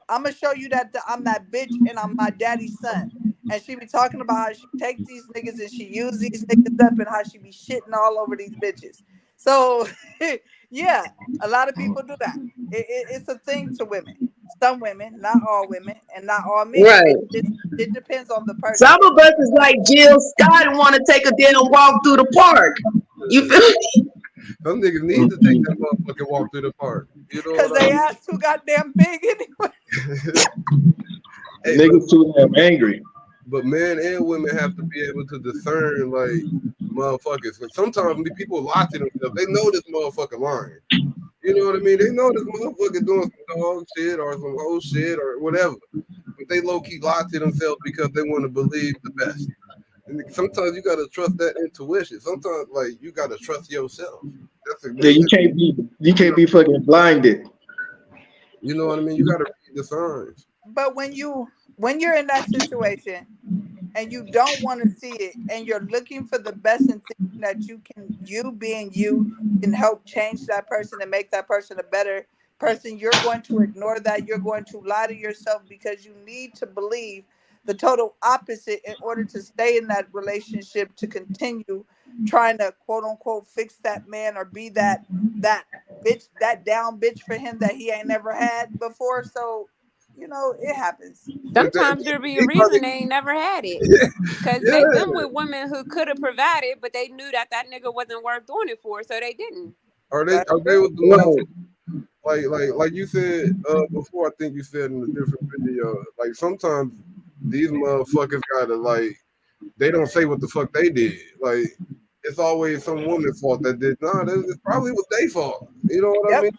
I'm gonna show you that I'm that bitch and I'm my daddy's son. And she be talking about how she take these niggas and she use these niggas up and how she be shitting all over these bitches. So yeah, a lot of people do that. It's a thing to women. Some women, not all women, and not all men. Right. It depends on the person. Some of us is like Jill Scott and want to take a damn walk through the park. You feel me? Some niggas need to take that motherfucking walk through the park. You know, because they ass too goddamn big anyway. Hey, niggas too damn angry. But men and women have to be able to discern, like, motherfuckers. Because sometimes people lie to themselves. They know this motherfucker lying. You know what I mean? They know this motherfucker doing some dog shit or some whole shit or whatever. But but they low key lie to themselves because they want to believe the best. And sometimes you gotta trust that intuition. Sometimes like you gotta trust yourself. Yeah, you can't be fucking blinded. You know what I mean? You gotta read the signs. But when you're in that situation and you don't want to see it and you're looking for the best and thinking that you being you can help change that person and make that person a better person, you're going to ignore that. You're going to lie to yourself because you need to believe the total opposite in order to stay in that relationship, to continue trying to quote unquote fix that man or be that bitch, that down bitch for him that he ain't never had before. So, you know, it happens. Sometimes there be a reason they ain't never had it. Because they been with women who could have provided, but they knew that nigga wasn't worth doing it for, so they didn't. Are they with the ones like you said before? I think you said in a different video. Like sometimes these motherfuckers gotta like they don't say what the fuck they did. Like it's always some woman's fault that did. Nah, it's probably was their fault. You know what I mean?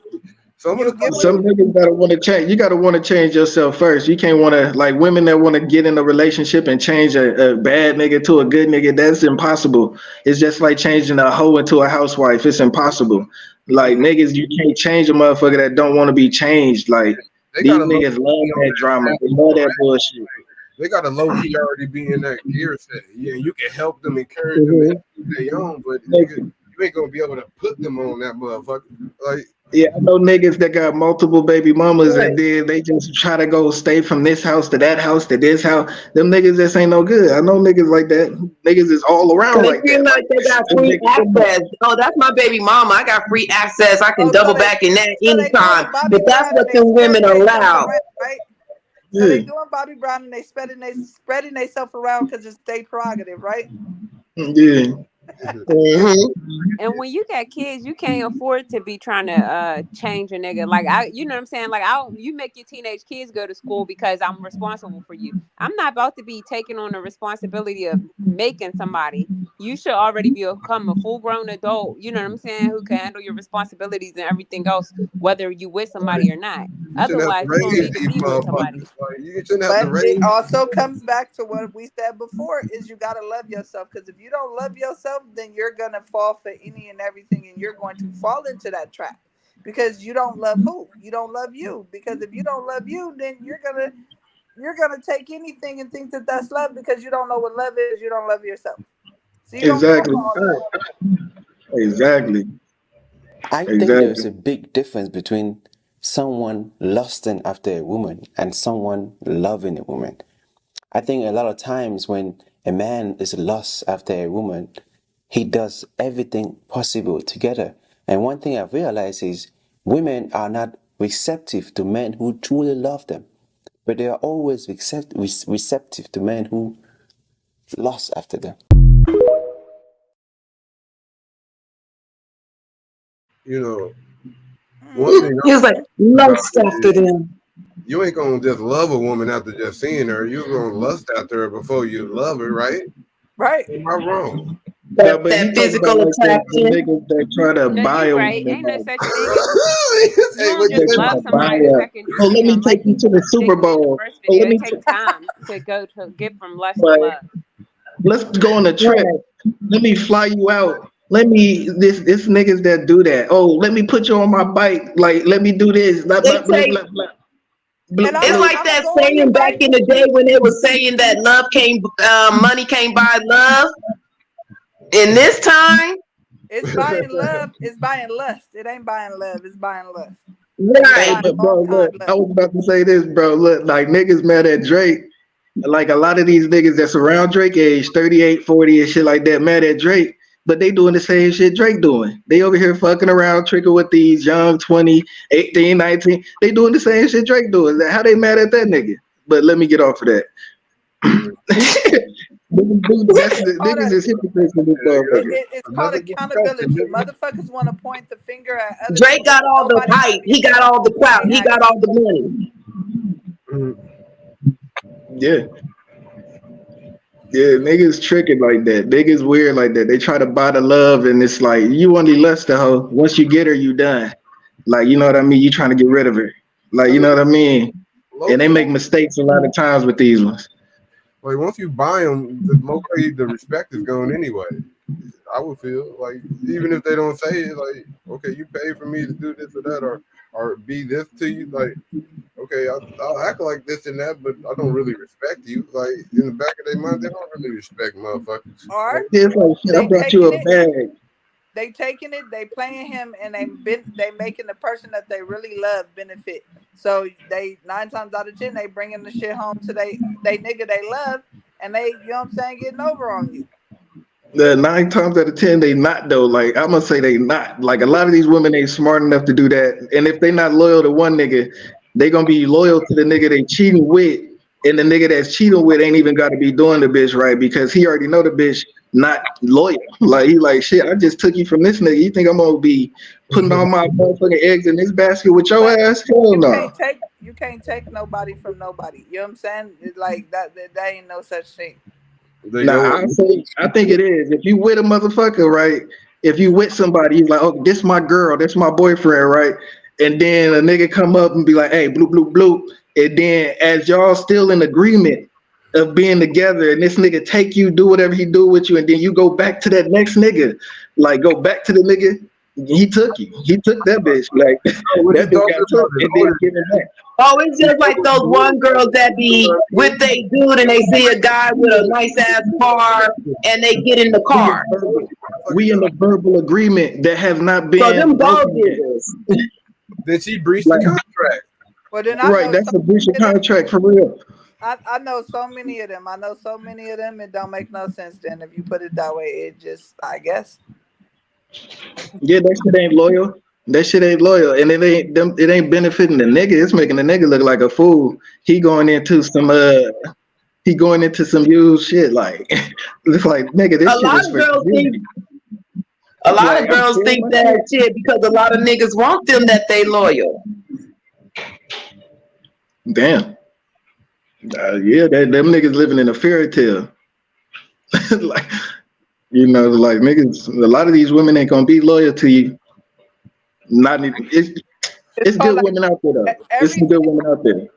Some niggas gotta want to change. You gotta want to change yourself first. You can't want to like women that want to get in a relationship and change a bad nigga to a good nigga. That's impossible. It's just like changing a hoe into a housewife. It's impossible. Like niggas, you can't change a motherfucker that don't want to be changed. Like these niggas love that drama. They love that bullshit. They got a low key already be in that gear set. Yeah, you can help them, encourage them, and they own, but you ain't gonna be able to put them on that motherfucker. Like, yeah, I know niggas that got multiple baby mamas and then they just try to go stay from this house to that house to this house. Them niggas just ain't no good. I know niggas like that. Niggas is all around like that. Like they got free access. Oh, that's my baby mama. I got free access. I can double back in that anytime. But that's what them women allow. Right? So they doing Bobby Brown and they spreading themselves around because it's their prerogative, right? Yeah. And when you got kids, you can't afford to be trying to change a nigga. Like you know what I'm saying? Like you make your teenage kids go to school because I'm responsible for you. I'm not about to be taking on the responsibility of making somebody. You should already become a full-grown adult. You know what I'm saying? Who can handle your responsibilities and everything else, whether you with somebody or not. Otherwise, you don't need to be with somebody. But it also comes back to what we said before: is you gotta love yourself. Because if you don't love yourself, then you're gonna fall for any and everything, and you're going to fall into that trap because you don't love who? You don't love you. Because if you don't love you, then you're gonna take anything and think that that's love because you don't know what love is. You don't love yourself. So you Exactly. I think there's a big difference between someone lusting after a woman and someone loving a woman. I think a lot of times when a man is lust after a woman, he does everything possible to get her. And one thing I've realized is women are not receptive to men who truly love them, but they are always receptive to men who lust after them. You know, one thing he was like, lust after them. You ain't gonna just love a woman after just seeing her. You're gonna lust after her before you love her, right? Right. Am I wrong? That physical attraction. Niggas that try to buy a right. woman. Ain't no such thing. You don't just love somebody the second you let me take you to the Super Bowl. It takes time to get from lust to love. Let's go on a trip. Let me fly you out. Let me this niggas that do that. Oh, let me put you on my bike. Like, let me do this. Blah, blah, blah, blah, blah. It's like that saying back in the day when they were saying that money can't buy love. In this time, it's buying love. It's buying lust. It ain't buying love. It's buying lust. Right. But bro, look, I was about to say this, bro. Look, like niggas mad at Drake. Like a lot of these niggas that's around Drake age, 38, 40 and shit like that, mad at Drake. But they doing the same shit Drake doing. They over here fucking around, tricking with these young 20, 18, 19. They doing the same shit Drake doing. How they mad at that nigga? But let me get off of that. Niggas is hypocrites in this motherfucker. It's called accountability. Motherfuckers want to point the finger at other Drake people. got all the hype. He got all the clout. He got all the money. Yeah. Yeah, niggas tricking like that. Niggas weird like that. They try to buy the love, and it's like you only lust the hoe. Once you get her, you done. Like, you know what I mean? You trying to get rid of her. Like, you know what I mean? and they make mistakes a lot of times with these ones. Like once you buy them, the more the respect is going anyway. I would feel like even if they don't say it, like okay, you pay for me to do this or that, or be this to you, like okay, I'll act like this and that, but I don't really respect you. Like in the back of their mind, they don't really respect motherfuckers. Or It's like shit, I brought you a bag. they taking it, they playing him, and they making the person that they really love benefit. So they 9 times out of 10 they bringing the shit home to they nigga they love, and they, you know what I'm saying, getting over on you. The 9 times out of 10 they not though. Like I'm gonna say they not. Like a lot of these women ain't smart enough to do that. And if they not loyal to one nigga, they gonna be loyal to the nigga they cheating with. And the nigga that's cheating with ain't even gotta be doing the bitch right because he already know the bitch not loyal. Like he like shit, I just took you from this nigga. You think I'm gonna be putting all my motherfucking eggs in this basket with your ass? Hell no. You can't take nobody from nobody. You know what I'm saying? It's like that ain't no such thing. Nah, I think it is. If you with a motherfucker, right? If you with somebody, he's like, oh, this my girl, that's my boyfriend, right? And then a nigga come up and be like, hey, bloop, bloop, bloop. And then as y'all still in agreement of being together and this nigga take you, do whatever he do with you, and then you go back to that next nigga, like go back to the nigga, he took you. He took that bitch. Like that bitch got took and then give it back. Oh, it's just like those one girls that be with they dude and they see a guy with a nice ass car and they get in the car. We in a verbal agreement that has not been. So them dog diggers. Did she breach the contract? Well, then Right, that's a breach of contract for real. I know so many of them. It don't make no sense. Then if you put it that way, it just, I guess. Yeah, that shit ain't loyal. That shit ain't loyal, and it ain't benefiting the nigga. It's making the nigga look like a fool. He going into some used shit. Like it's like nigga, this shit is for you. A lot of girls think that shit because a lot of niggas want them that they loyal. Damn. Yeah, them niggas living in a fairy tale. Like, you know, like niggas, a lot of these women ain't gonna be loyal to you. Not even, it's good women out there though. There's some good women out there.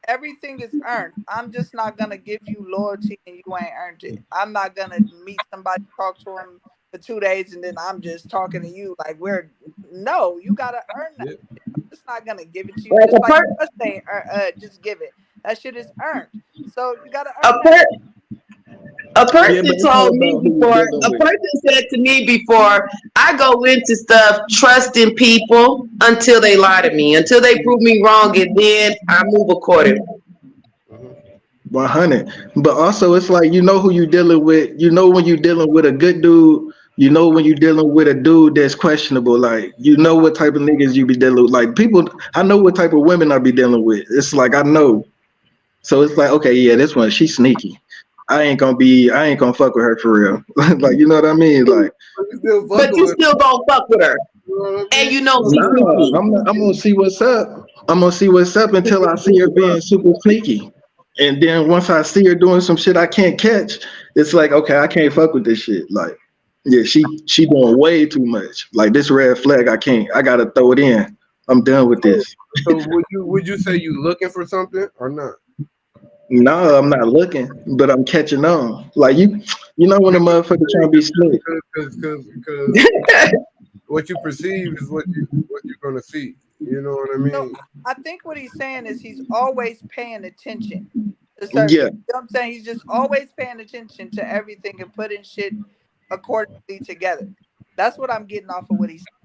Everything is earned. I'm just not gonna give you loyalty and you ain't earned it. I'm not gonna meet somebody, talk to them for 2 days, and then I'm just talking to you like no, you gotta earn that. I'm just not gonna give it to you. Like just like us saying, just give it. That shit is earned. So you gotta earn that. A person told me before, a person said to me before, I go into stuff trusting people until they lie to me, until they prove me wrong, and then I move accordingly. 100. But also it's like, you know who you dealing with. You know when you dealing with a good dude. You know when you dealing with a dude that's questionable. Like, you know what type of niggas you be dealing with. Like people, I know what type of women I be dealing with. It's like, I know. So it's like, okay, yeah, this one, she's sneaky. I ain't gonna fuck with her for real. Like, you know what I mean? Like, but you still gonna fuck with her. And you know she's sneaky. I'm gonna see what's up. I'm gonna see what's up until I see her being super sneaky. And then once I see her doing some shit I can't catch, it's like, okay, I can't fuck with this shit. Like, yeah, she doing way too much. Like this red flag, I gotta throw it in. I'm done with this. So would you say you looking for something or not? No, I'm not looking, but I'm catching on. Like you know when a motherfucker trying to be slick. Because what you perceive is what you're gonna see. You know what I mean? So I think what he's saying is he's always paying attention. Yeah. You know what I'm saying? He's just always paying attention to everything and putting shit accordingly together. That's what I'm getting off of what he's saying.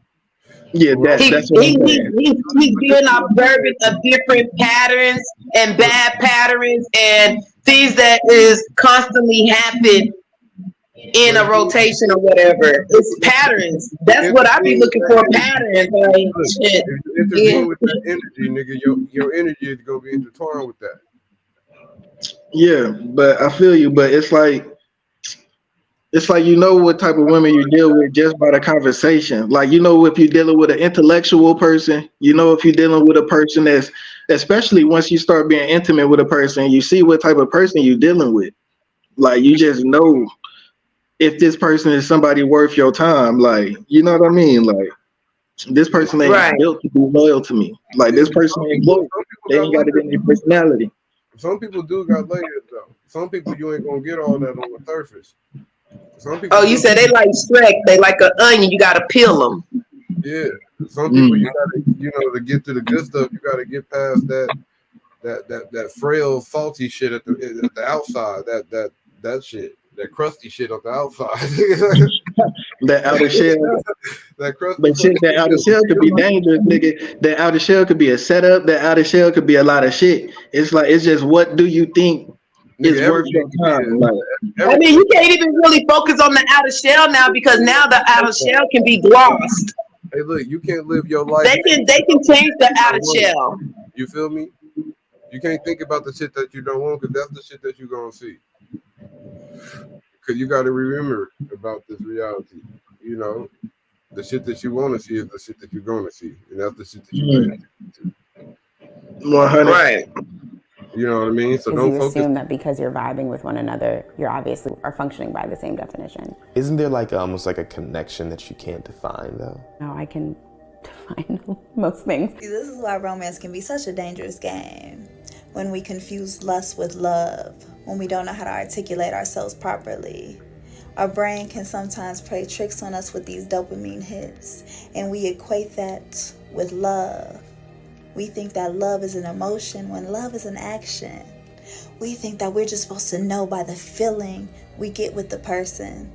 Yeah, that's what he's being observant of different patterns and bad patterns and things that is constantly happen in a rotation or whatever. It's patterns. That's what I be looking for. Patterns. Like shit. Intervene with that energy, nigga. Your energy is gonna be intertwined with that. Yeah, but I feel you. But it's like you know what type of women you deal with just by the conversation. Like, you know, if you're dealing with an intellectual person, you know, if you're dealing with a person that's, especially once you start being intimate with a person, you see what type of person you're dealing with. Like, you just know if this person is somebody worth your time. Like, you know what I mean? Like, This person ain't Right. built to be loyal to me. Like this person ain't loyal. They ain't got it in their personality. Some people do got layers though. Some people you ain't gonna get all that on the surface. Some people. Oh, you said they like Shrek. They like an onion. You got to peel them. Yeah. Some people you gotta, to get to the good stuff, you gotta get past that frail, salty shit at the outside. That shit. That crusty shit on the outside. That outer shell. That crusty. But shit, that outer shell could be dangerous, nigga. That outer shell could be a setup. That outer shell could be a lot of shit. It's like, it's just, what do you think is worth your time? Like, I mean, you can't even really focus on the outer shell now because now the outer shell can be glossed. Hey, look, you can't live your life. They can change the outer shell. You feel me? You can't think about the shit that you don't want because that's the shit that you're gonna see. Because you got to remember about this reality. The shit that you want to see is the shit that you're gonna see, and that's the shit that you pay attention to. 100. Right. You know what I mean? So Because don't you focus. assume that because you're vibing with one another, you're obviously are functioning by the same definition. Isn't there like almost like a connection that you can't define though? No, I can define most things. See, this is why romance can be such a dangerous game. When we confuse lust with love, when we don't know how to articulate ourselves properly. Our brain can sometimes play tricks on us with these dopamine hits, and we equate that with love. We think that love is an emotion when love is an action. We think that we're just supposed to know by the feeling we get with the person.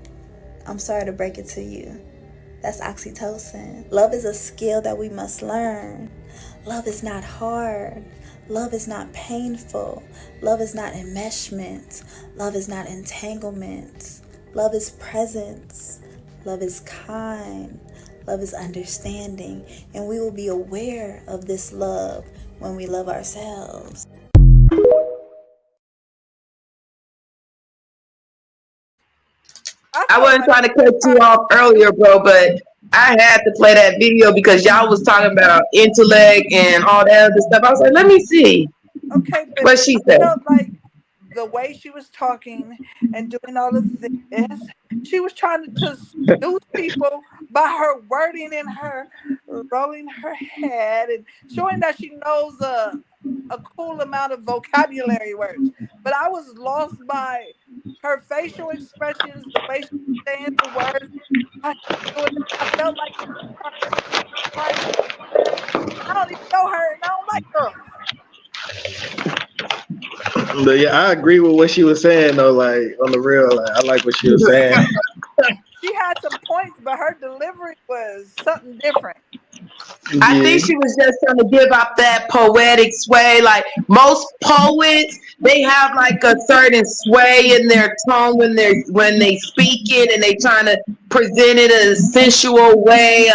I'm sorry to break it to you. That's oxytocin. Love is a skill that we must learn. Love is not hard. Love is not painful. Love is not enmeshment. Love is not entanglement. Love is presence. Love is kind. Love is understanding. And we will be aware of this love when we love ourselves. I wasn't trying to cut you off earlier, bro, but I had to play that video because y'all was talking about intellect and all that other stuff. I was like, let me see. Okay, but what she said. Like the way she was talking and doing all of this, she was trying to seduce people by her wording and her rolling her head and showing that she knows a cool amount of vocabulary words. But I was lost by her facial expressions, the way she was saying the words. I felt like I don't even know her and I don't like her. But yeah, I agree with what she was saying though. Like on the real, like, I like what she was saying. She had some points, but her delivery was something different. I think she was just trying to give out that poetic sway. Like most poets, they have like a certain sway in their tone when they speak it, and they trying to present it in a sensual way.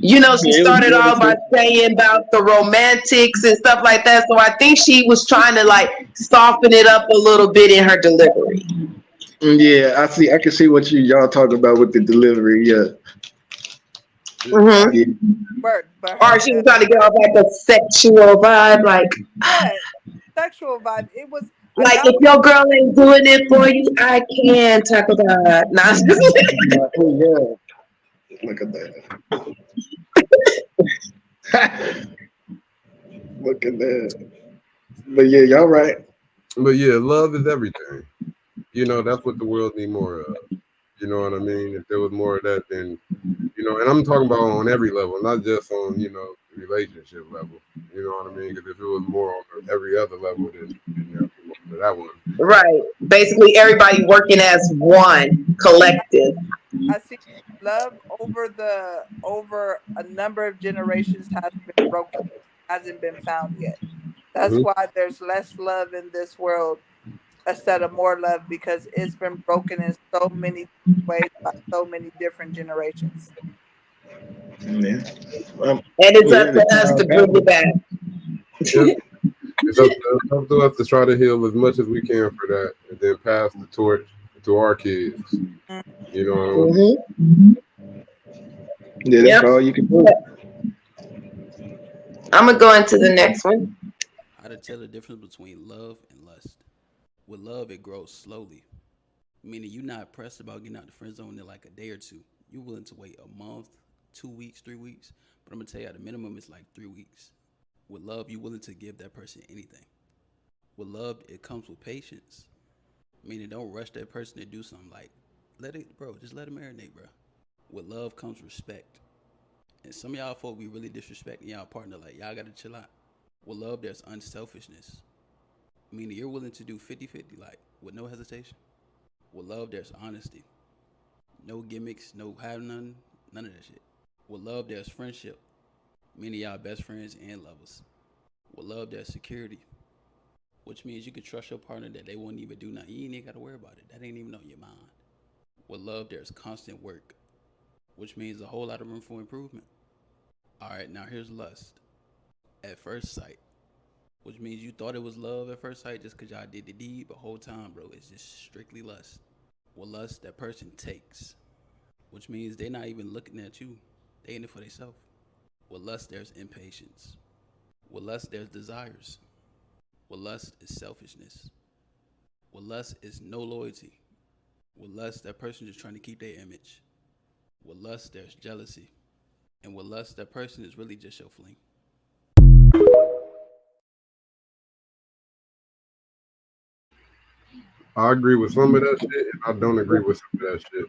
She started off by saying about the romantics and stuff like that. So I think she was trying to like soften it up a little bit in her delivery. Yeah, I see. I can see what y'all talking about with the delivery. Yeah. Mm-hmm. Yeah. Or she was trying to get off like a sexual vibe, like sexual vibe. It was like if your girl ain't doing it for you, I can talk about it. Nah. Oh yeah. Look at that. Look at that. But yeah, y'all right. But yeah, love is everything. That's what the world need more of. You know what I mean? If there was more of that, then, and I'm talking about on every level, not just on, the relationship level. You know what I mean? Because if it was more on every other level, then that one. Right. Basically, everybody working as one collective. I see love over a number of generations has been broken, hasn't been found yet. That's why there's less love in this world instead of more love, because it's been broken in so many ways by so many different generations. Yeah. And it's up to us to bring it back. It's up to us to try to heal as much as we can for that, and then pass the torch to our kids. You know. Yeah, that's all you can do. I'm gonna go into the next one. How to tell the difference between love and lust. With love, it grows slowly, meaning you're not pressed about getting out the friend zone in like a day or two. You're willing to wait a month, 2 weeks, 3 weeks. But I'm gonna tell you, at a minimum, it's like 3 weeks. With love, you're willing to give that person anything. With love, it comes with patience. Meaning, don't rush that person to do something. Like, just let it marinate, bro. With love comes respect. And some of y'all folk be really disrespecting y'all partner. Like, y'all gotta chill out. With love, there's unselfishness. Meaning, you're willing to do 50-50, like, with no hesitation. With love, there's honesty. No gimmicks, no have none of that shit. With love, there's friendship. Meaning y'all best friends and lovers. With love, there's security. Which means you can trust your partner that they won't even do nothing. You ain't even got to worry about it. That ain't even on your mind. With love, there's constant work. Which means a whole lot of room for improvement. All right, now here's lust. At first sight. Which means you thought it was love at first sight just because y'all did the deed. But whole time, bro, it's just strictly lust. With lust, that person takes. Which means they're not even looking at you. They in it for themselves. With lust, there's impatience. With lust, there's desires. With lust is selfishness. With lust is no loyalty. With lust, that person just trying to keep their image. With lust, there's jealousy. And with lust, that person is really just your fling. I agree with some of that shit, and I don't agree with some of that shit.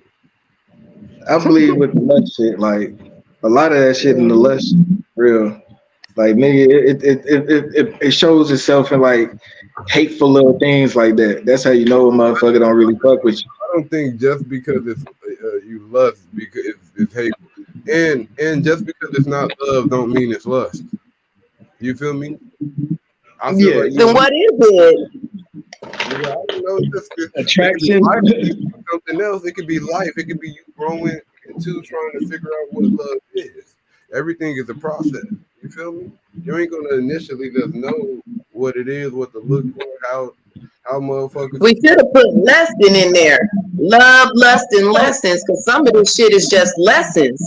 I believe with the lust shit, like a lot of that shit in the lust, real. Like nigga, it shows itself in like hateful little things like that. That's how you know a motherfucker don't really fuck with you. I don't think just because it's you lust because it's hateful, and just because it's not love don't mean it's lust. You feel me? I feel like then what is it? I don't know, attraction. It could be something else. It could be life. It could be you growing into trying to figure out what love is. Everything is a process. You feel me? You ain't gonna initially just know what it is, what to look for, how motherfuckers. We should have put lesson in there. Love, lust, and lessons, because some of this shit is just lessons.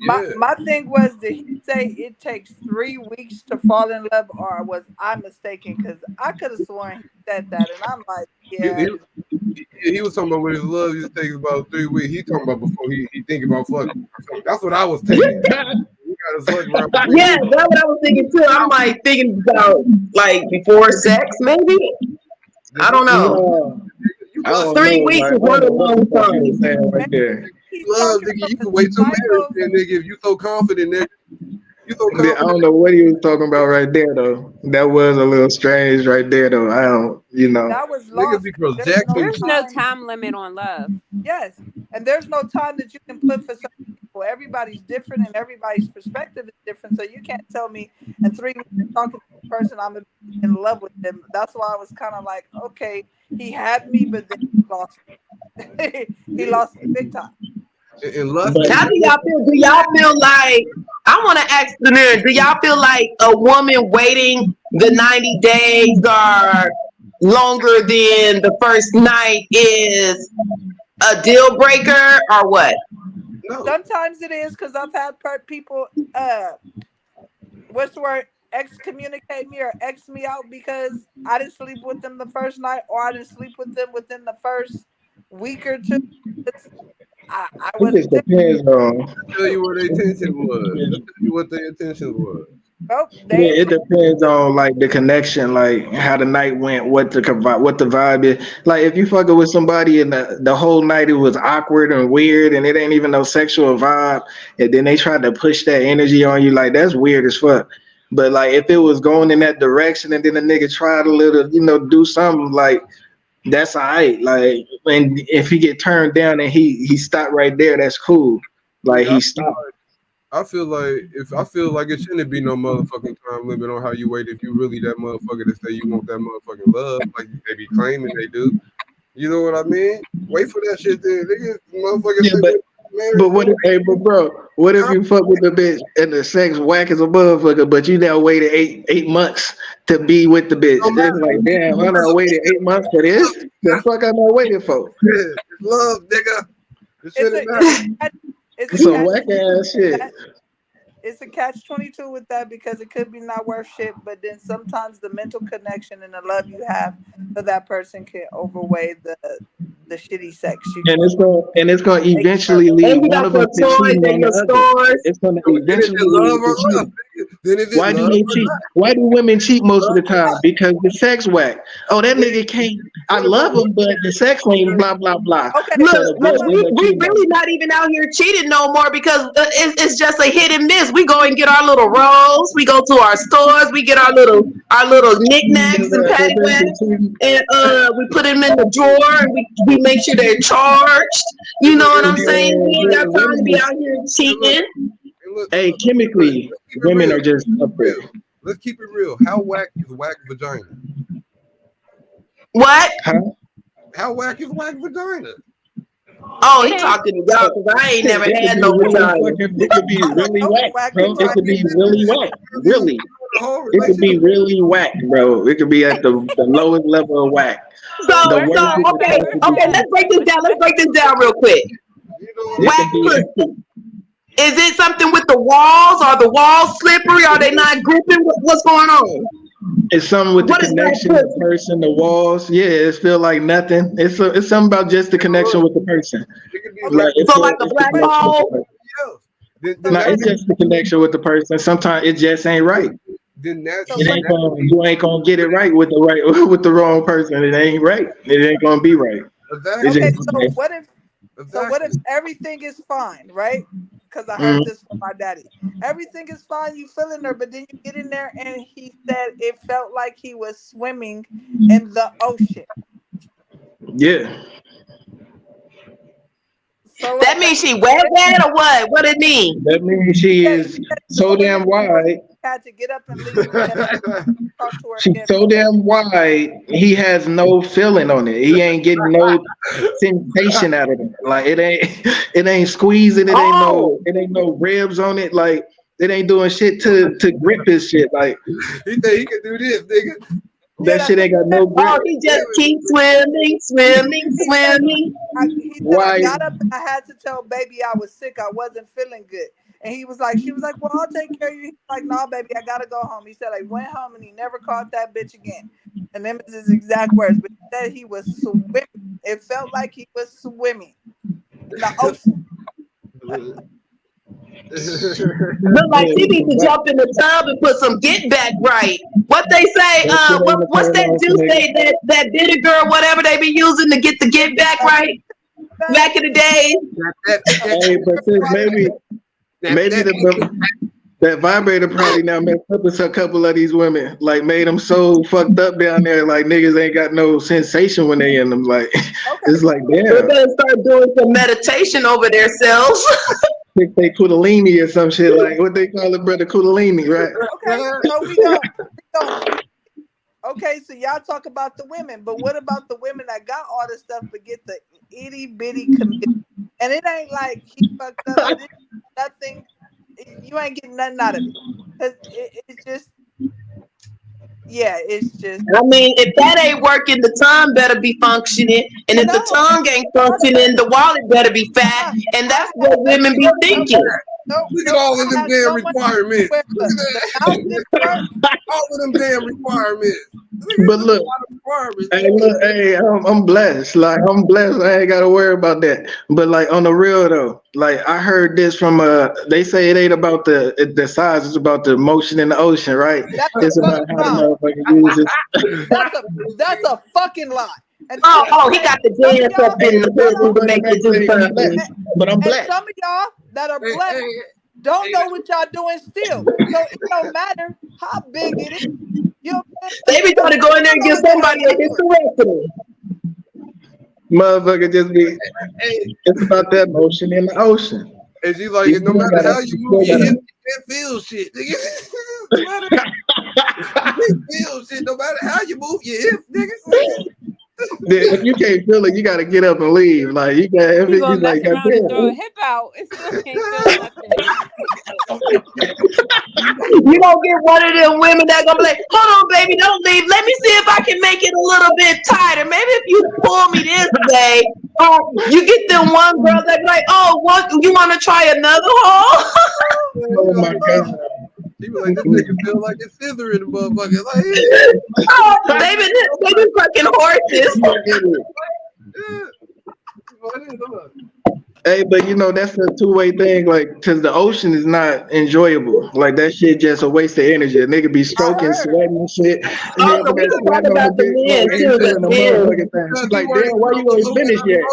My thing was, did he say it takes 3 weeks to fall in love, or was I mistaken? Because I could have sworn he said that, and I'm like, yeah. He was talking about with his love. It takes about 3 weeks. He talking about before he think about fucking. That's what I was thinking. Yeah, that's what I was thinking too. I'm like thinking about like before sex, maybe. I don't know. 3 weeks is one of the long times. Right there. Love, nigga, you can wait till marriage, and nigga, if you so confident, nigga, you so confident. I don't know what he was talking about right there though. That was a little strange right there though. I don't, That was niggas be projecting. There's no time limit on love. Yes, and there's no time that you can put for some people. Everybody's different, and everybody's perspective is different. So you can't tell me in 3 weeks talking to the person I'm in love with them. That's why I was kind of like, okay, he had me, but then he lost me. He lost me big time. How do y'all feel? Do y'all feel like, I want to ask the men, do y'all feel like a woman waiting the 90 days or longer than the first night is a deal breaker or what? No. Sometimes it is, because I've had people, what's the word, excommunicate me or X me out because I didn't sleep with them the first night, or I didn't sleep with them within the first week or two. I was. It just depends on. Tell you what their intention was. Tell you what their intention was. Oh, it depends on like the connection, like how the night went, what the vibe is. Like if you fucking with somebody and the whole night it was awkward and weird and it ain't even no sexual vibe, and then they tried to push that energy on you, like that's weird as fuck. But like if it was going in that direction and then the nigga tried a little, do something, like that's all right. Like, and if he get turned down and he stopped right there, that's cool. Like he stopped. I feel like it shouldn't be no motherfucking time limit on how you wait if you really that motherfucker to say you want that motherfucking love, like they be claiming they do. You know what I mean? Wait for that shit then. Nigga, motherfuckers. Yeah, but what if, what if you fuck with the bitch and the sex whack as a motherfucker, but you now waited eight months to be with the bitch? It's like, damn, I done waited 8 months for this. The fuck am I waiting for? Yeah, love, nigga. It's some whack ass shit. It's a catch-22 with that, because it could be not worth shit, but then sometimes the mental connection and the love you have for that person can overweigh the the shitty sex. And it's gonna eventually lead And you one got of your us to toys cheat on and the your other. stores. It's gonna Then is eventually it lead love to or cheating. lust? Then is it Why do love they or cheat? lust? Why do women cheat most of the time? Because the sex whack. Oh, that nigga can't. I love him, but the sex ain't blah blah blah. Okay, Look, So look, they we end up cheating on really you. not even out here cheating no more because it's just a hit and miss. We go and get our little rolls. We go to our stores. We get our little knickknacks and paddywhacks, and we put them in the drawer and we make sure they're charged. You know what I'm saying? We ain't got time to be out here cheating. Hey, chemically, women are just up there. Let's keep it real. How whack is whack vagina? What? Huh? How whack is whack vagina? Oh, he talking to y'all because I ain't never had no vagina. It could be really whack, bro. It could be really whack. Really. It could be really whack, bro. It could be at the lowest level of whack. So okay, let's break this down. Let's break this down real quick. Whack pussy. Is it something with the walls? Are the walls slippery? Are they not gripping? What's going on? It's something with the connection, the person, the walls. Yeah, it feel like nothing. It's something about just the connection with the person. Like, So like a black hole? No, it's just the connection with the person. Sometimes it just ain't right. You ain't gonna get it right with the wrong person. It ain't right. It ain't gonna be right. Okay, so what if everything is fine, right? Because I heard this from my daddy. Everything is fine, you feeling her, but then you get in there and he said it felt like he was swimming in the ocean. Yeah. So that means she wet or what? What it mean? That means she is so damn wide. Had to get up and leave. Talk to her She's again. so damn wide. He has no feeling on it. He ain't getting no sensation out of it. Like it ain't squeezing. It ain't no ribs on it. Like it ain't doing shit to grip his shit. Like he think he can do this, nigga. That shit ain't got no grip. Oh, he just keeps swimming. He said, I got up and I had to tell baby I was sick. I wasn't feeling good. And she was like, well, I'll take care of you. He's like, no, baby, I gotta go home. He said, I went home and he never caught that bitch again. And them is his exact words. But he said he was swimming. It felt like he was swimming in the ocean. Look like she needs to jump in the tub and put some get back right. What they say, what's that juice that bitter girl, whatever they be using to get the get back right? Back in the day. Hey, but sis, maybe that vibrator probably now messed up with a couple of these women. Like made them so fucked up down there. Like niggas ain't got no sensation when they in them. Like it's like damn. They're gonna start doing some meditation over themselves. Think they kundalini or some shit, like what they call it, brother, kundalini, right? Okay, so we don't. Okay, so y'all talk about the women, but what about the women that got all this stuff but get the itty bitty commitment? And it ain't like he fucked up. It nothing. You ain't getting nothing out of it. It's just, yeah, it's just. I mean, if that ain't working, the tongue better be functioning, and if the tongue ain't functioning, the wallet better be fat, and that's what women be thinking. Look at all of them damn requirements. All of them damn requirements. But look, hey, I'm blessed. Like I'm blessed. I ain't gotta worry about that. But like on the real though, like I heard this from they say it ain't about the size, it's about the motion in the ocean, right? It's about how the motherfucker uses. That's a fucking lie. And he got the dance up in the building to make it do something. But I'm black. And some of y'all that are black don't know what y'all doing still. So it don't matter how big it is. They be trying to go in there and get somebody a hysterectomy. Motherfucker just be, it's about that motion in the ocean. And she like, no matter how you move your hip, you can't feel shit, nigga. You feel shit no matter how you move your hip, nigga. If you can't feel it, you gotta get up and leave. Like you got, you gonna mess around and throw a hip out and still can't feel nothing. You gonna get one of them women that gonna be like, hold on, baby, don't leave. Let me see if I can make it a little bit tighter. Maybe if you pull me this way, you get them one girl that be like, oh, what? You want to try another hole? Oh my god. He was like, this nigga feel like it's scissoring the motherfucker. Like, they been fucking horses. Hey, but you know that's a two-way thing, like, cause the ocean is not enjoyable. Like that shit just a waste of energy. A nigga be stroking, sweating and shit. And Oh, no, we can talk about the men too. The men. She's like, damn, why you ain't finished yet?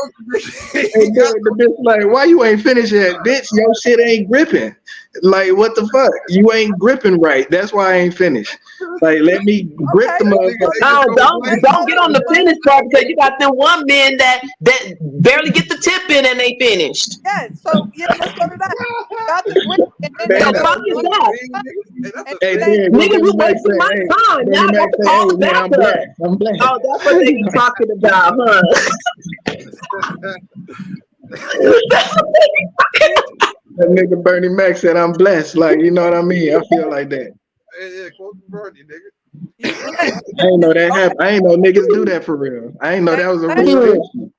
And then the bitch like, why you ain't finished yet? Bitch, your shit ain't gripping. Like, what the fuck? You ain't gripping right. That's why I ain't finished. Like, let me grip the motherfucker. Oh, don't get on the finish part because you got them one men that barely get the tip in and they finished. Yeah, so yeah, let's go to that. Got the grip, and then The fuck is that? Hey, man, Nigga, you wasting my time. Now I got to call the I'm backup. black. I'm black. Oh, that's what they be talking about, huh? That nigga Bernie Mac said I'm blessed. Like, you know what I mean? I feel like that. Yeah, quote Bernie, nigga. I ain't know that happened. I ain't know niggas do that for real. I ain't know that was a real issue.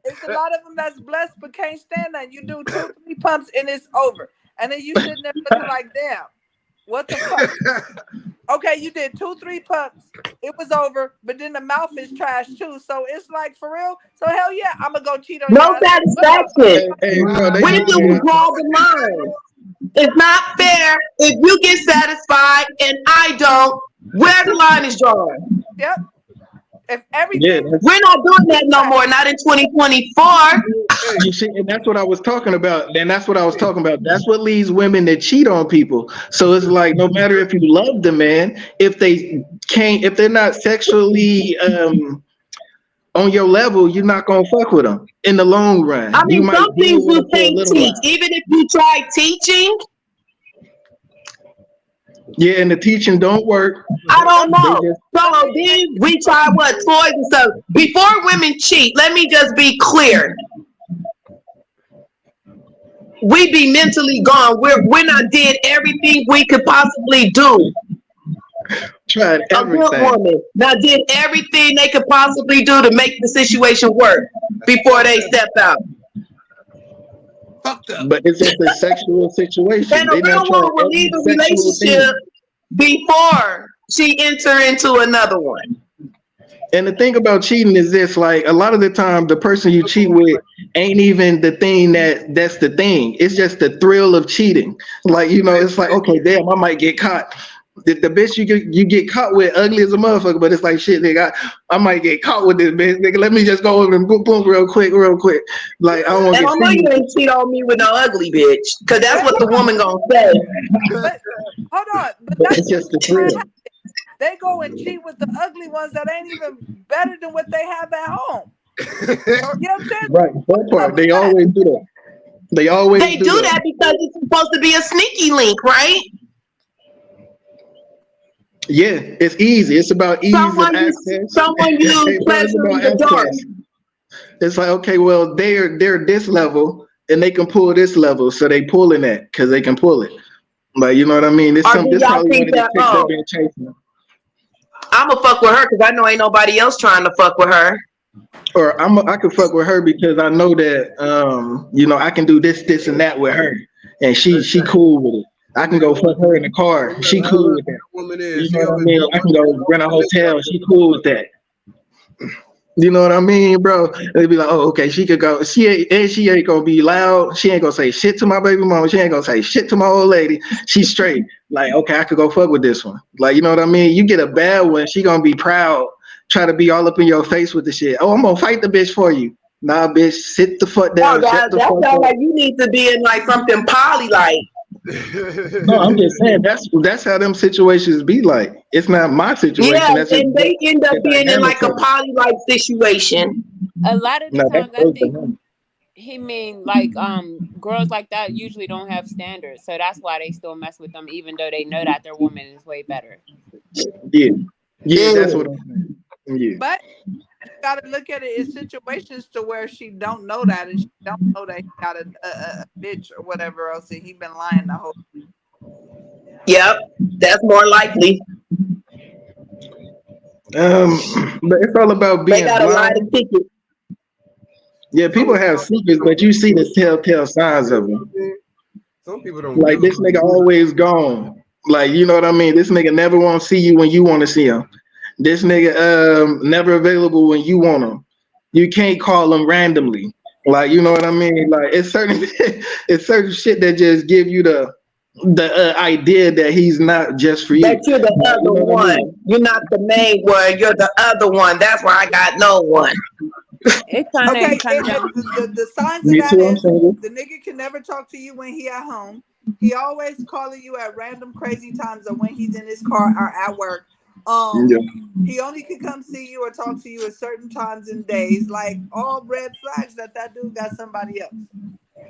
It's a lot of them that's blessed but can't stand that. You do 2-3 pumps and it's over. And then you sitting there looking like, damn, what the fuck? Okay, you did 2-3 pumps, it was over, but then the mouth is trash too. So it's like, for real. So hell yeah, I'm gonna go cheat on No y'all. satisfaction. Hey, When do we draw the line? It's not fair if you get satisfied and I don't. Where the line is drawn? Yep. If everything, we're not doing that no more. Not in 2024. You see, and that's what I was talking about. And that's what I was talking about. That's what leads women to cheat on people. So it's like, no matter if you love the man, if they're not sexually on your level, you're not gonna fuck with them in the long run. I mean, you some things you can't teach. while. Even if you try teaching. Yeah, and the teaching don't work. I don't know. So then we try what toys and stuff. Before women cheat, let me just be clear. We be mentally gone. We're not did everything we could possibly do. Tried everything. A good woman now did everything they could possibly do to make the situation work before they step out. But it's just a sexual situation. And a real woman will leave a relationship before she enter into another one. And the thing about cheating is this, like, a lot of the time the person you cheat with ain't even the thing that's the thing. It's just the thrill of cheating. Like, you know, it's like, okay, damn, I might get caught. The bitch you get caught with ugly as a motherfucker, but it's like, shit, nigga, I might get caught with this bitch, nigga. Let me just go over and boom, boom, real quick. Like, I don't want to. And I know you ain't cheat on me with no ugly bitch, because that's what the woman gonna say. But, hold on, but But it's just the thrill. they go and cheat with the ugly ones that ain't even better than what they have at home. You know what I'm saying? Right, that part. They always do that. They always do that because it's supposed to be a sneaky link, right? Yeah, it's easy. It's about ease of access. Someone you pleasure in the dark. It's like, okay, well, they're this level and they can pull this level, so they pulling that because they can pull it. Like, you know what I mean? This probably one of the chicks that been chasing them. I'ma fuck with her because I know ain't nobody else trying to fuck with her. Or I can fuck with her because I know that you know, I can do this and that with her, and she cool with it. I can go fuck her in the car. She cool with that. You know what I mean? I can go rent a hotel. She cool with that. You know what I mean, bro? They'd be like, oh, okay, she could go. She ain't gonna be loud. She ain't gonna say shit to my baby mama. She ain't gonna say shit to my old lady. She's straight. Like, okay, I could go fuck with this one. Like, you know what I mean? You get a bad one, she gonna be proud, try to be all up in your face with the shit. Oh, I'm gonna fight the bitch for you. Nah, bitch, sit the fuck down. That sounds like you need to be in like something poly like. No, I'm just saying that's how them situations be like. It's not my situation. Yeah, that's and they end up being in like a poly like situation. A lot of the times I think he mean like girls like that usually don't have standards, so that's why they still mess with them even though they know that their woman is way better. Yeah, that's what I'm saying. Yeah. But you gotta look at it in situations to where she don't know that, and she don't know that he got a bitch or whatever else, and he been lying the whole time. Yep, that's more likely. But it's all about being. They got a lot of tickets. Yeah, people have secrets, but you see the telltale signs of them. Some people don't. Like, this nigga always gone. Like, you know what I mean? This nigga never want to see you when you want to see him. This nigga never available when you want him. You can't call him randomly. Like, you know what I mean? Like, it's certain it's certain shit that just give you the idea that he's not just for you. That you're the You other know what I one. mean? You're not the main one. You're the other one. That's why I got no one. It kind Okay, of comes down. the signs of Me that too. I'm is single. the nigga can never talk to you when he at home. He always calling you at random crazy times or when he's in his car or at work. Yeah. He only can come see you or talk to you at certain times and days. Like all red flags that dude got somebody else.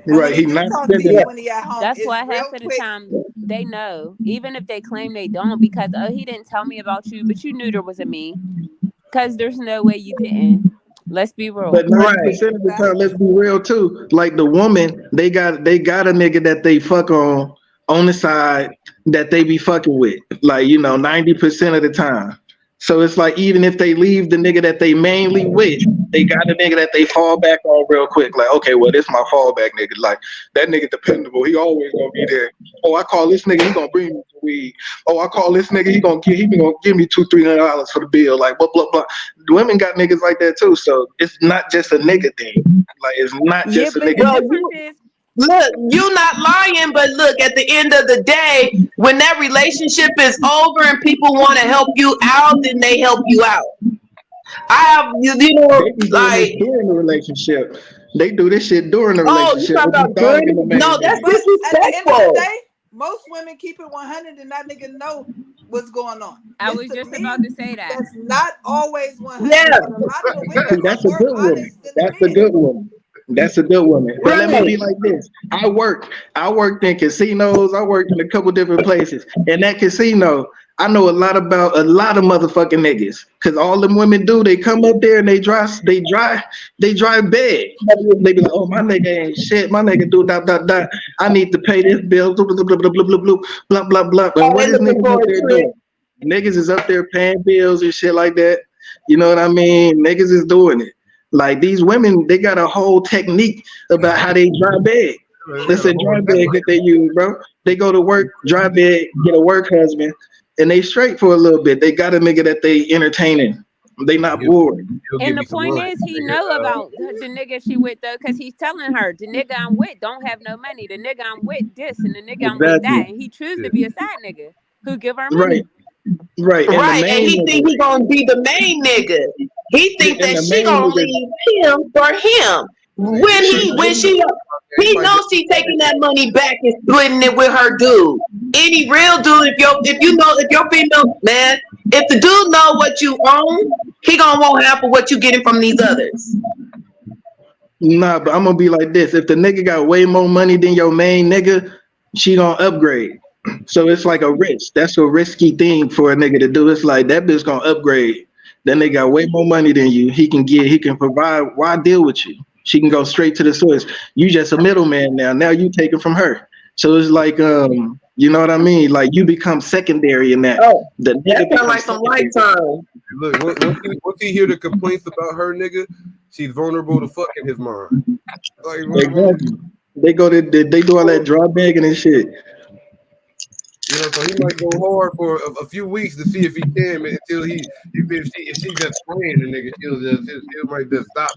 And Right. when he He do not talk to spending you that. when he at home, That's it's why real half of the quick. time they know, even if they claim they don't, because he didn't tell me about you, but you knew there was a me. Because there's no way you didn't. Let's be real. But Right. 90% of the time, let's be real too. Like the woman, they got a nigga that they fuck on the side that they be fucking with. Like, 90% of the time. So it's like even if they leave the nigga that they mainly with, they got a nigga that they fall back on real quick. Like, okay, well, this my fallback nigga. Like that nigga dependable. He always gonna be there. Oh, I call this nigga, he gonna bring me some weed. Oh, I call this nigga, he gonna give me $200-$300 for the bill. Like blah blah blah. Women got niggas like that too. So it's not just a nigga thing. Like it's not Yeah, just a but nigga. the Well, difference is, look, you not lying, but look, at the end of the day, when that relationship is over and people want to help you out, then they help you out. I have, They be doing this like, during the relationship. They do this shit during the oh, you relationship. talking They be about during? dogging the main No, that's nigga. But at the end of the disrespectful. day, most women keep it 100 and that nigga know what's going on. I It's was the just about men to say that. that's not always 100. Yeah, But a lot of the women See, are that's a more good woman. honest than the That's a men. good woman. That's a good woman. But let me right. be like this. I worked in casinos. I worked in a couple different places. In that casino, I know a lot about a lot of motherfucking niggas. Cause all them women do, they come up there and they drive bed. They be like, oh, my nigga ain't shit. My nigga do dot dot dot. I need to pay this bill. Blah blah blah blah blah blah blah blah blah blah. Oh, And what they is looking niggas for up a there trick. doing? Niggas is up there paying bills and shit like that. You know what I mean? Niggas is doing it. Like these women, they got a whole technique about how they dry bed. It's a dry bed that they use, bro. They go to work, dry bed, get a work husband, and they straight for a little bit. They got a nigga that they entertaining. They not bored. And the point is, he know about the nigga she with though, because he's telling her the nigga I'm with don't have no money. The nigga I'm with this and the nigga I'm with that, Exactly. and he choose to be a side nigga who give her Right, money. right. And the Right, and main he think nigga, he gonna be the main nigga. He think and that the she main gonna nigga, leave him for him. When he knows she taking that money back and splitting it with her dude. Any real dude, if your female man, if the dude know what you own, he gonna want half of what you getting from these others. nah, but I'm gonna be like this. If the nigga got way more money than your main nigga, she gonna upgrade. So it's like a risk. That's a risky thing for a nigga to do. It's like that bitch gonna upgrade. That nigga got way more money than you. He can provide. Why deal with you? She can go straight to the source. You just a middleman now. Now you taking from her. So it's like you know what I mean? Like you become secondary in that. Oh, The that nigga sound becomes like some secondary. lifetime. Look, once he hear the complaints about her nigga, she's vulnerable to fucking his mind. Like, Exactly. They do all that draw bagging and shit. you know, so he might go hard for a few weeks to see if he can, man, until if she just playing the nigga, she might just stop.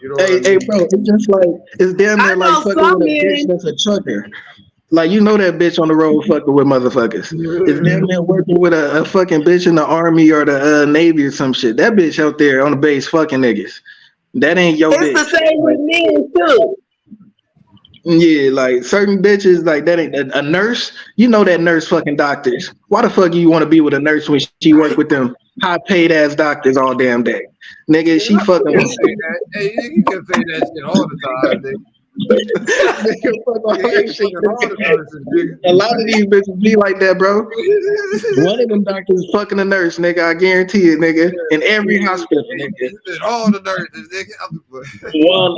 You know what I mean? Hey, bro, it's just like it's damn I near know like fucking some with a bitch men. that's a trucker. Like you know that bitch on the road fucking with motherfuckers. It's damn near working with a fucking bitch in the army or the navy or some shit. That bitch out there on the base fucking niggas. That ain't your It's bitch. the same with men too. Yeah, like certain bitches, like that ain't a nurse. You know that nurse fucking doctors. Why the fuck you want to be with a nurse when she work with them high paid ass doctors all damn day? Nigga, she fucking You can say that. Hey, you can say that shit all the time, nigga. Nigga, fuck all Yeah, that you shit, fucking all the nurses, nigga. A lot of these bitches be like that, bro. One of them doctors is fucking a nurse, nigga. I guarantee it, nigga. In every hospital, nigga. You said all the nurses, nigga. Well,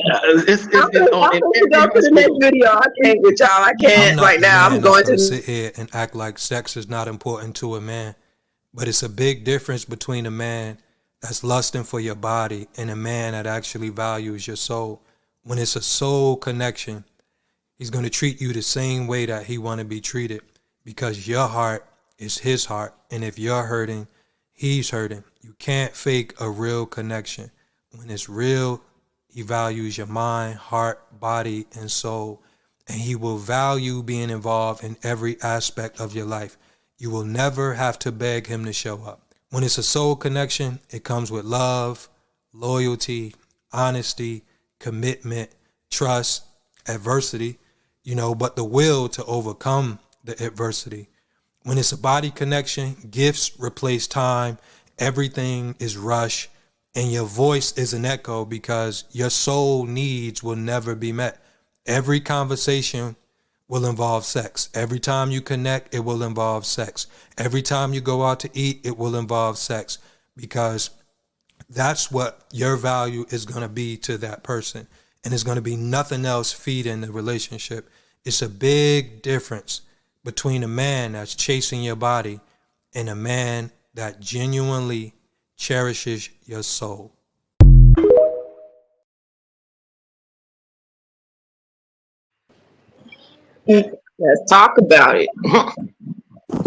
it's I'm gonna in go every to the hospital. next video. I can't with y'all. I I'm can't not right the now. I'm man that's going gonna to. sit here and act like sex is not important to a man. But it's a big difference between a man that's lusting for your body and a man that actually values your soul. When it's a soul connection, he's going to treat you the same way that he want to be treated, because your heart is his heart. And if you're hurting, he's hurting. You can't fake a real connection. When it's real, He values your mind, heart, body, and soul. And he will value being involved in every aspect of your life. You will never have to beg him to show up. When it's a soul connection, it comes with love, loyalty, honesty, commitment, trust, adversity, but the will to overcome the adversity. When it's a body connection, gifts replace time, everything is rush, and your voice is an echo because your soul needs will never be met. Every conversation will involve sex. Every time you connect, it will involve sex. Every time you go out to eat, it will involve sex, because that's what your value is going to be to that person. And it's going to be nothing else feeding the relationship. It's a big difference between a man that's chasing your body and a man that genuinely cherishes your soul. Let's talk about it.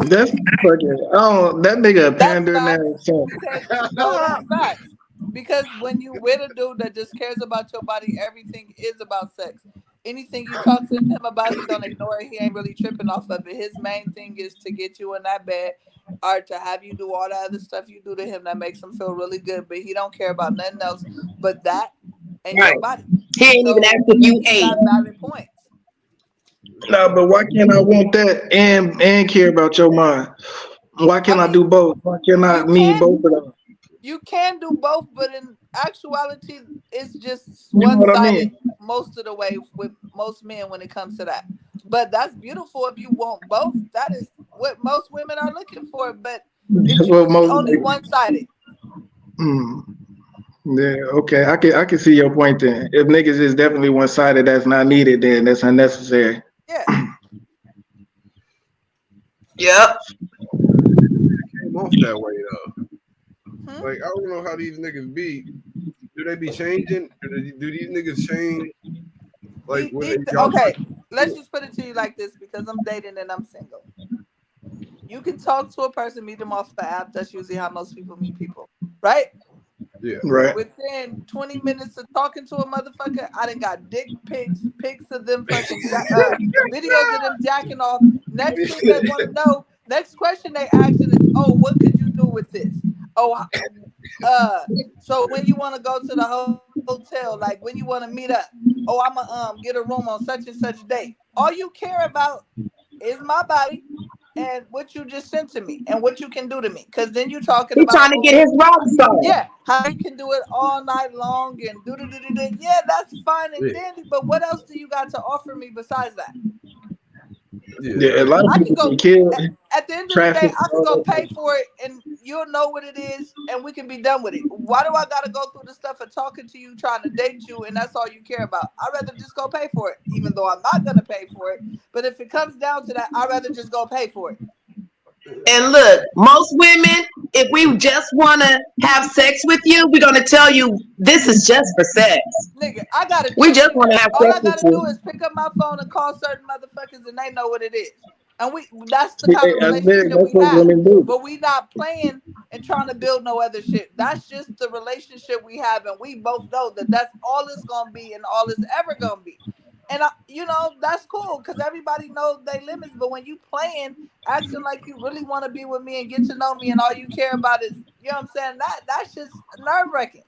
That's fucking. Oh, that nigga pandering ass. No, that's facts. Because when you with a dude that just cares about your body, everything is about sex. Anything you talk to him about, he gonna ignore it. He ain't really tripping off of it. His main thing is to get you in that bed or to have you do all the other stuff you do to him that makes him feel really good. But he don't care about nothing else but that and your body. He ain't even asked if you ate. Got valid points. No, but why can't I want that and care about your mind? Why can't I do both? Why can't I need both of them? You can do both, but in actuality, it's just You know what I one-sided mean? most of the way with most men when it comes to that. But that's beautiful if you want both. That is what most women are looking for. But it's Well, usually most- only one-sided. Yeah, okay. I can see your point then. If niggas is definitely one sided, that's not needed, then that's unnecessary. Yeah. Yep. Came off that way though. Like I don't know how these niggas be. Do they be changing? Do these niggas change? Like Okay, let's just put it to you like this, because I'm dating and I'm single. You can talk to a person, meet them off the app. That's usually how most people meet people, right? Yeah. Right. Within 20 minutes of talking to a motherfucker, I done got dick pics of them fucking videos of them jacking off. Next thing they want to know, next question they asking is, oh, what could you do with this? Oh, so when you want to go to the hotel, like when you want to meet up, oh, I'm gonna get a room on such and such date. All you care about is my body and what you just sent to me and what you can do to me. Because then you're talking He's about trying to get his rocks on. Yeah, how you can do it all night long and do. Yeah, that's fine and dandy. But what else do you got to offer me besides that? Yeah, a lot of I can people go get killed. at the end of the day. Traffic, I can go pay for it, and you'll know what it is, and we can be done with it. Why do I got to go through the stuff of talking to you, trying to date you, and that's all you care about? I'd rather just go pay for it, even though I'm not gonna pay for it. But if it comes down to that, I'd rather just go pay for it. And look, most women, if we just want to have sex with you, we're going to tell you this is just for sex. Nigga, I got to. We just want to have All sex I with gotta do you. is pick up my phone and call certain motherfuckers, and they know what it is. And that's the kind of relationship that's we what women do. have. But we not playing and trying to build no other shit. That's just the relationship we have, and we both know that that's all it's gonna be and all it's ever gonna be. And that's cool because everybody knows their limits. But when you playing, acting like you really want to be with me and get to know me, and all you care about is, you know what I'm saying? That's just nerve-wracking.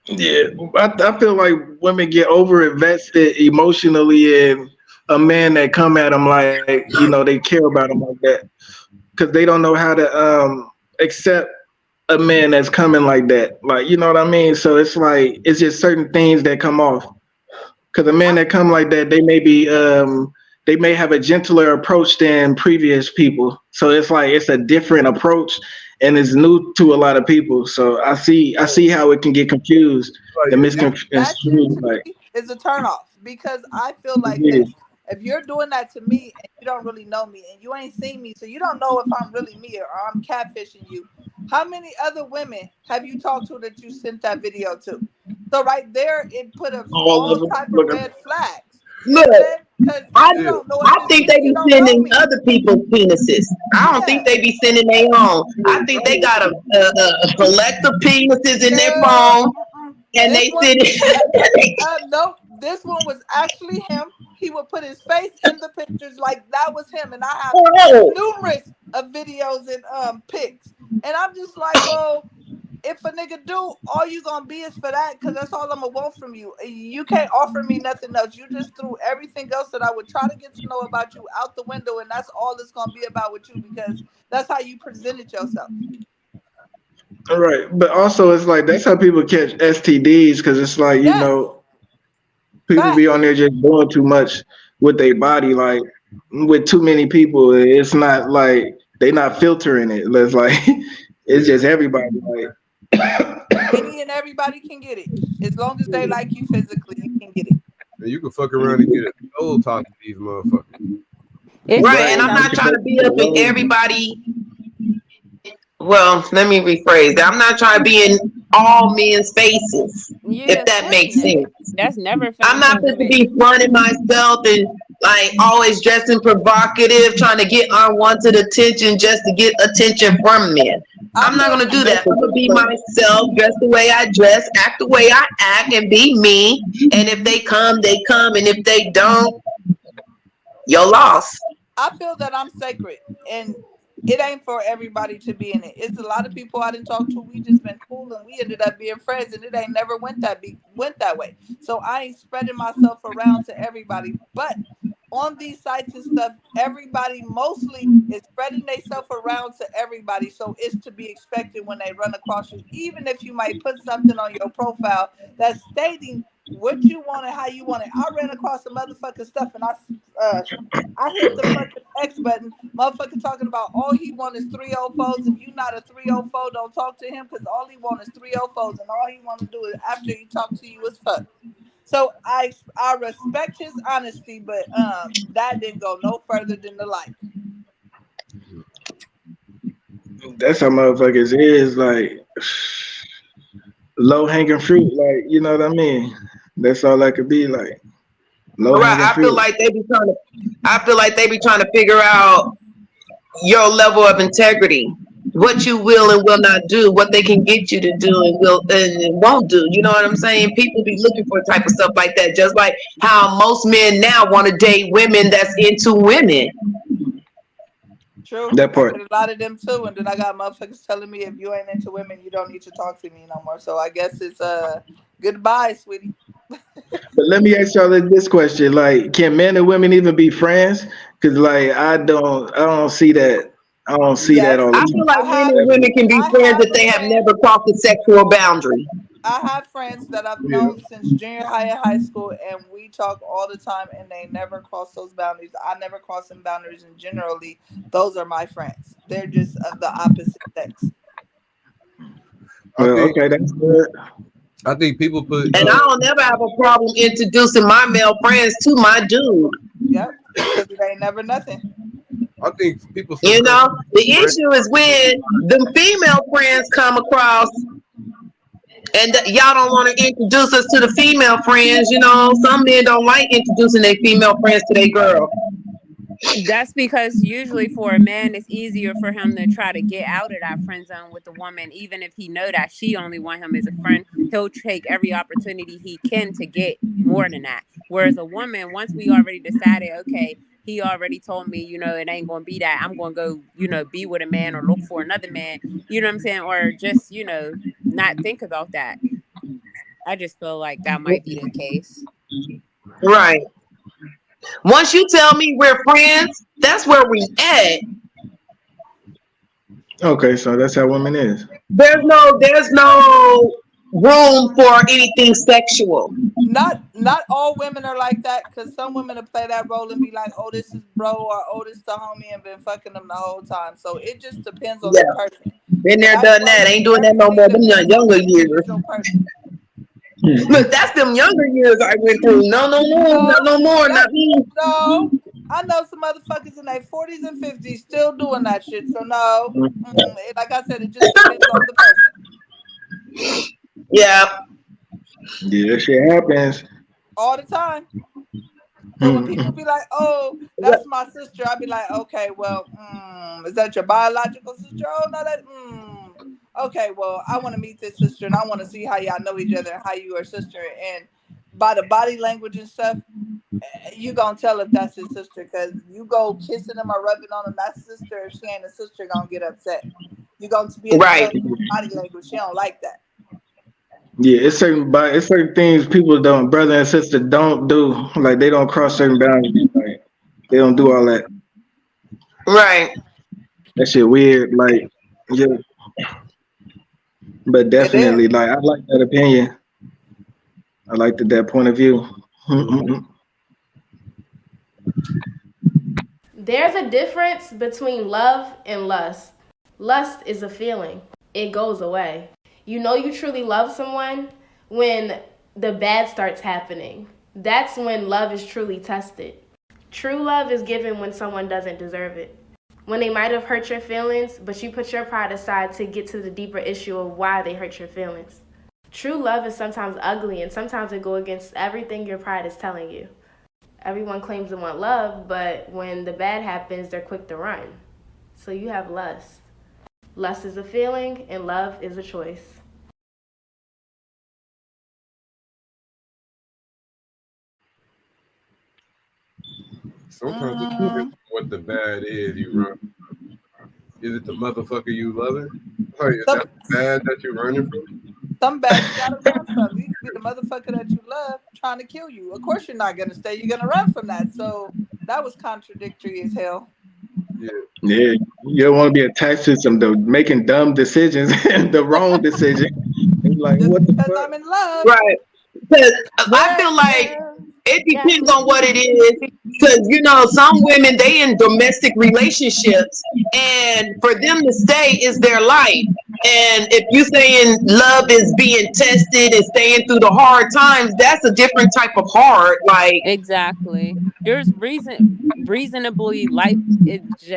Yeah, I feel like women get over invested emotionally in a man that come at them like, they care about them like that, because they don't know how to accept a man that's coming like that. Like, you know what I mean? So it's like, it's just certain things that come off. Because a man that come like that, they may have a gentler approach than previous people. So it's like, it's a different approach and it's new to a lot of people. So I see how it can get confused and misconstrued. Like, is a turnoff, because I feel like this. If you're doing that to me and you don't really know me and you ain't seen me, so you don't know if I'm really me or I'm catfishing you, how many other women have you talked to that you sent that video to? So right there, it put up all type of red flags. Look, I think they be sending other people's penises. I don't think they be sending their own. I think they got a collective penises in their phone. and they one, sit. nope, this one was actually him. He would put his face in the pictures like that was him, and I have numerous of videos and pics. And I'm just like, well, if a nigga do, all you gonna be is for that, because that's all I'm gonna want from you. You can't offer me nothing else. You just threw everything else that I would try to get to know about you out the window, and that's all it's gonna be about with you, because that's how you presented yourself. All right, but also it's like that's how people catch STDs, because it's like you know, people be on there just doing too much with their body, like with too many people. It's not like they not filtering it. It's like it's just everybody. Like any and everybody can get it as long as they like you physically. You can get it. And you can fuck around and get a soul talking to these motherfuckers. Right, and I'm not trying to be up in everybody. Well, let me rephrase that. I'm not trying to be in all men's faces, if that makes sense. That's never. I'm not supposed to be fronting myself and like always dressing provocative, trying to get unwanted attention just to get attention from men. I'm not gonna do that. I'm gonna be myself, dress the way I dress, act the way I act, and be me. And if they come, they come, and if they don't, you're lost. I feel that I'm sacred, and it ain't for everybody to be in it. It's a lot of people I didn't talk to. We just been cool, and we ended up being friends, and it ain't never went that way. So I ain't spreading myself around to everybody. But on these sites and stuff, everybody mostly is spreading themselves around to everybody. So it's to be expected when they run across you, even if you might put something on your profile that's stating what you want and how you want it. I ran across some motherfucking stuff, and I hit the fucking X button. Motherfucker talking about all he wants is 304s. If you not a 304, don't talk to him, because all he wants is 304s, and all he want to do is after he talk to you is fuck. So I respect his honesty, but that didn't go no further than the like. that's how motherfuckers is, like low hanging fruit, like you know what I mean. That's all I could be like. Low Right, hanging I fruit. feel like they be trying to. I feel like they be trying to figure out your level of integrity, what you will and will not do, what they can get you to do and will and won't do. You know what I'm saying? People be looking for type of stuff like that, just like how most men now want to date women that's into women. True. That part. I get a lot of them too, and then I got motherfuckers telling me if you ain't into women, you don't need to talk to me no more. So I guess it's goodbye, sweetie. But let me ask y'all this question: like, can men and women even be friends? Because like I don't see that. I don't see that all the I time. feel like men and women can be friends if they have never crossed a sexual boundary. I have friends that I've known since junior high and high school, and we talk all the time, and they never cross those boundaries. I never cross them boundaries, and generally, those are my friends. They're just of the opposite sex. Well, okay, that's good. I think people put. And I don't never have a problem introducing my male friends to my dude. Yep, because it ain't never nothing. I think people. You know, the issue is when the female friends come across and y'all don't want to introduce us to the female friends. You know, some men don't like introducing their female friends to their girl. That's because usually for a man, it's easier for him to try to get out of that friend zone with the woman, even if he know that she only want him as a friend. He'll take every opportunity he can to get more than that. Whereas a woman, once we already decided, okay, he already told me, you know, it ain't going to be that. I'm going to go, you know, be with a man or look for another man. You know what I'm saying? Or just, you know, not think about that. I just feel like that might be the case. Right. Once you tell me we're friends, that's where we at. Okay, so that's how women is. There's no room for anything sexual. Not all women are like that, because some women will play that role and be like, oh, this is bro, or oh, this the homie, and been fucking them the whole time. So it just depends on the person. Been there, done that. Ain't doing that no more. Them younger years. Look, that's them younger years I went through. No more. Not me. No, I know some motherfuckers in their 40s and 50s still doing that shit. So no, like I said, it just depends on the person. Yeah. Yeah, shit happens. All the time. So when people be like, oh, that's my sister, I'll be like, okay, well, is that your biological sister? Oh, no, that, okay, well, I want to meet this sister and I want to see how y'all know each other and how you are sister. And by the body language and stuff, you gonna tell if that's his sister, because you go kissing him or rubbing on him, that's sister. If she ain't a sister, gonna get upset. You gonna be able to tell body language. She don't like that. Yeah, it's certain things people don't, brother and sister don't do. Like they don't cross certain boundaries. Like they don't do all that. Right. That shit weird. Like, yeah. But definitely, like I like that opinion. I like that point of view. There's a difference between love and lust. Lust is a feeling. It goes away. You know you truly love someone when the bad starts happening. That's when love is truly tested. True love is given when someone doesn't deserve it. When they might have hurt your feelings, but you put your pride aside to get to the deeper issue of why they hurt your feelings. True love is sometimes ugly, and sometimes it goes against everything your pride is telling you. Everyone claims to want love, but when the bad happens, they're quick to run. So you have lust. Lust is a feeling, and love is a choice. Sometimes it's not what the bad is you run from. Is it the motherfucker you loving? Oh, is that bad that you're running from? Some bad you gotta run from. You can be the motherfucker that you love trying to kill you. Of course you're not gonna stay. You're gonna run from that. So that was contradictory as hell. Yeah, you don't want to be attached to making dumb decisions and the wrong decision. It's like, what the fuck? I'm in love. Right. Because I feel like it depends on what it is. Because, you know, some women, they in domestic relationships, and for them to stay is their life. And if you saying love is being tested and staying through the hard times, that's a different type of hard. Like, exactly. There's reasonably life.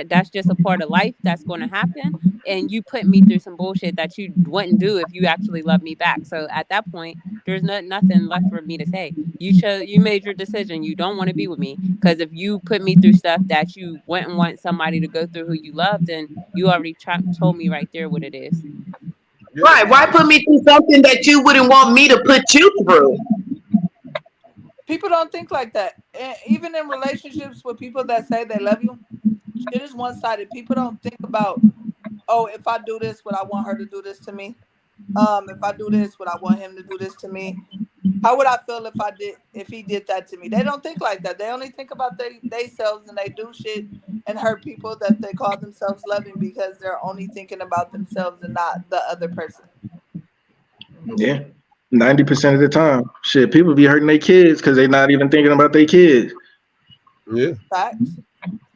That's just a part of life that's going to happen. And you put me through some bullshit that you wouldn't do if you actually love me back. So at that point, there's nothing left for me to say. You made your decision. You don't want to be with me, because if you put me through stuff that you wouldn't want somebody to go through who you love, then you already told me right there what it is. Right. Why put me through something that you wouldn't want me to put you through? People don't think like that. And even in relationships with people that say they love you, shit is one-sided. People don't think about, oh, if I do this, would I want her to do this to me? If I do this, would I want him to do this to me? How would I feel if he did that to me? They don't think like that. They only think about themselves, and they do shit and hurt people that they call themselves loving because they're only thinking about themselves and not the other person. Yeah, 90% of the time, shit, people be hurting their kids because they're not even thinking about their kids. Yeah. Facts.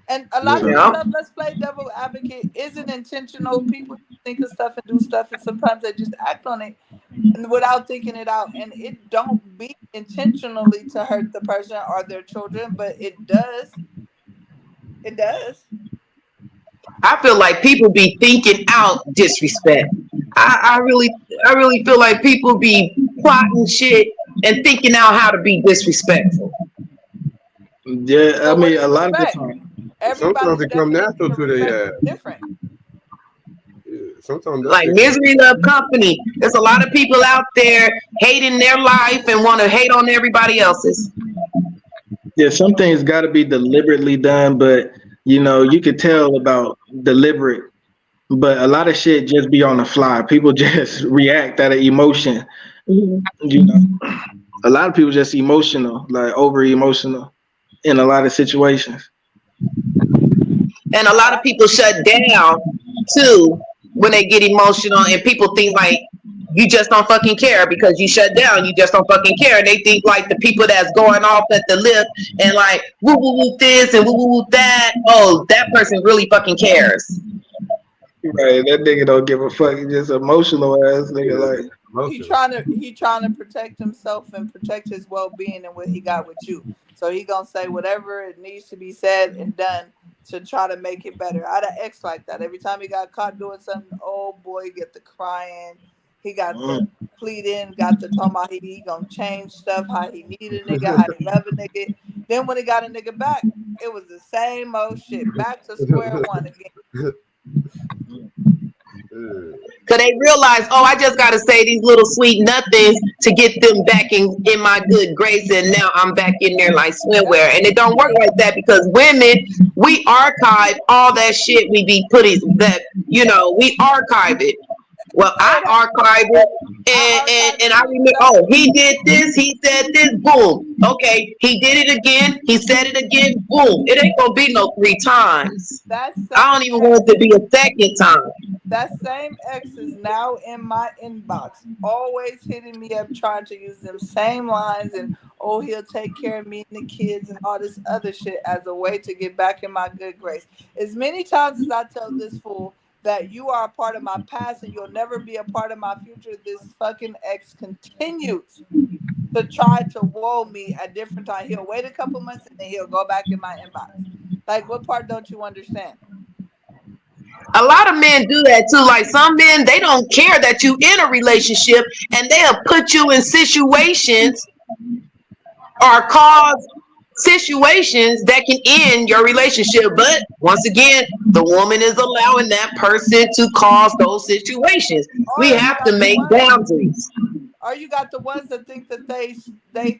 And a lot of stuff, let's play devil advocate, isn't intentional. People think of stuff and do stuff, and sometimes they just act on it and without thinking it out. And it don't be intentionally to hurt the person or their children, but it does. It does. I feel like people be thinking out disrespect. I really feel like people be plotting shit and thinking out how to be disrespectful. Yeah, I mean, a lot of the time. Sometimes it come natural to their ass. Different. Yeah, sometimes like misery love company. There's a lot of people out there hating their life and want to hate on everybody else's. Yeah, some things got to be deliberately done, but you know, you could tell about deliberate. But a lot of shit just be on the fly. People just react out of emotion. You know, a lot of people just emotional, like over emotional in a lot of situations. And a lot of people shut down too when they get emotional, and people think like you just don't fucking care because you shut down. You just don't fucking care. And they think like the people that's going off at the lip and like woo woo woo this and woo woo woo that. Oh, that person really fucking cares. Right, that nigga don't give a fuck. He just emotional ass nigga. Like he trying to protect himself and protect his well-being and what he got with you. So he gonna say whatever it needs to be said and done to try to make it better. I had an ex like that. Every time he got caught doing something, oh boy, get the crying. He got the pleading, got the talking about he gonna change stuff, how he need a nigga, how he love a nigga. Then when he got a nigga back, it was the same old shit. Back to square one again. Cause they realize, oh, I just gotta say these little sweet nothings to get them back in my good grace, and now I'm back in there like swimwear. And it don't work like that because women, we archive all that shit we be putting that, we archive it. Well, I archive it, and I remember. Oh, he did this. He said this. Boom. Okay, he did it again. He said it again. Boom. It ain't gonna be no 3 times. I don't even want it to be a second time. That same ex is now in my inbox, always hitting me up, trying to use them same lines, and he'll take care of me and the kids and all this other shit as a way to get back in my good grace. As many times as I tell this fool that you are a part of my past and you'll never be a part of my future, this fucking ex continues to try to woo me at different times. He'll wait a couple months and then he'll go back in my inbox. Like, what part don't you understand? A lot of men do that too. Like some men, they don't care that you in a relationship, and they'll put you in situations or cause situations that can end your relationship. But once again, the woman is allowing that person to cause those situations. We have to make boundaries. Or you got the ones that think that they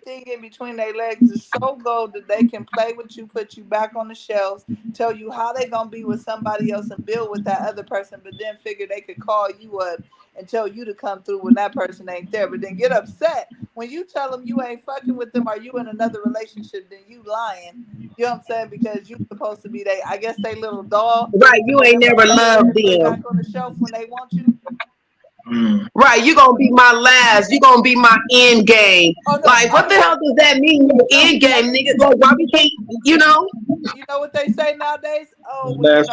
think in between their legs is so gold that they can play with you, put you back on the shelves, tell you how they gonna be with somebody else and build with that other person, but then figure they could call you up and tell you to come through when that person ain't there. But then get upset when you tell them you ain't fucking with them or you in another relationship, then you lying. You know what I'm saying? Because you supposed to be I guess they little doll. Right, you ain't never loved them. Back on the shelf when they want you. Right, you gonna be my last. You gonna be my end game. Like, what the hell does that mean? Your end game, nigga. Like, why we can't? You know what they say nowadays? Oh, well,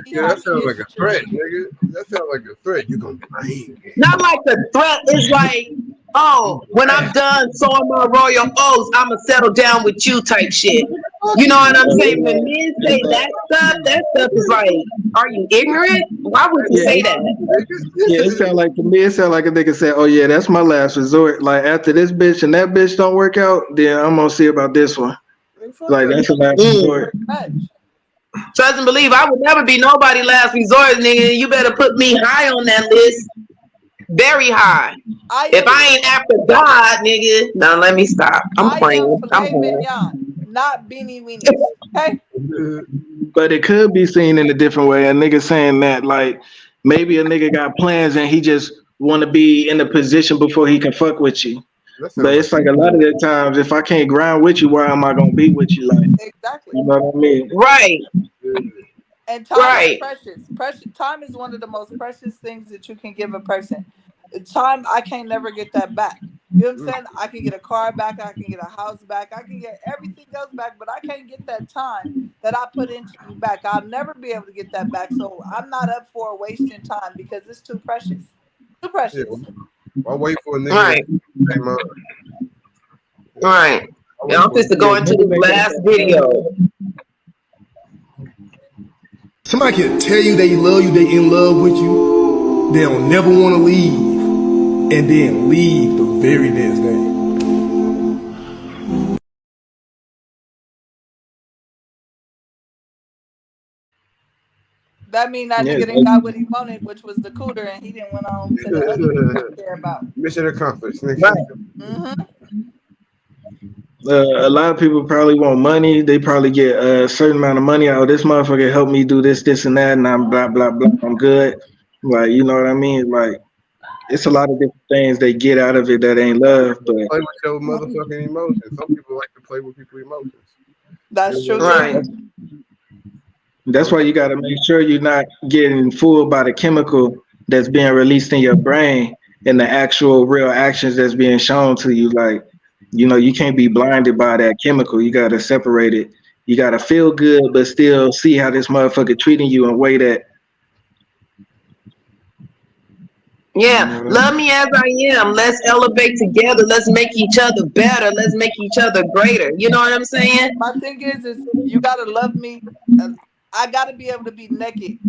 yeah, that sounds like a threat, nigga. That sounds like a threat. You gonna be my end game. Not like a threat. It's like, oh, when I'm done sowing my royal oats, I'ma settle down with you type shit. You know what I'm saying? When men say that stuff is like, are you ignorant? Why would you say that? Yeah, it sound like to me, it sound like a nigga say, oh yeah, that's my last resort. Like after this bitch and that bitch don't work out, then I'm gonna see about this one. Like that's a last resort. Trust and believe, I would never be nobody last resort, nigga. You better put me high on that list. Very high. If I ain't after God, nigga, now let me stop. I'm playing. Not beanie weenies. Okay. But it could be seen in a different way. A nigga saying that, like, maybe a nigga got plans and he just want to be in a position before he can fuck with you. But it's like a lot of the times, if I can't grind with you, why am I gonna be with you? Like, exactly. You know what I mean? Right. And time is precious. Time is one of the most precious things that you can give a person. Time, I can't never get that back. You know what I'm saying? I can get a car back, I can get a house back, I can get everything else back, but I can't get that time that I put into you back. I'll never be able to get that back. So I'm not up for wasting time because it's too precious. Too precious. Yeah, I'll wait for a nigga. Right. Right. Yeah, I'm just to go into the last video. Somebody can tell you they love you, they in love with you, they'll never want to leave, and then leave the very next day. That mean that nigga didn't got what he wanted, which was the cooter, and he didn't went on to the other thing he cared about. Mission accomplished. A lot of people probably want money. They probably get a certain amount of money. Oh, this motherfucker helped me do this, this, and that, and I'm blah, blah, blah. I'm good. Like, you know what I mean? Like, it's a lot of different things they get out of it that ain't love. But play with your motherfucking emotions. Some people like to play with people's emotions. That's true. Right. That's why you got to make sure you're not getting fooled by the chemical that's being released in your brain and the actual real actions that's being shown to you. Like, you know, you can't be blinded by that chemical. You got to separate it. You got to feel good, but still see how this motherfucker treating you in a way that. Yeah, love me as I am. Let's elevate together. Let's make each other better. Let's make each other greater. You know what I'm saying? My thing is you got to love me. I got to be able to be naked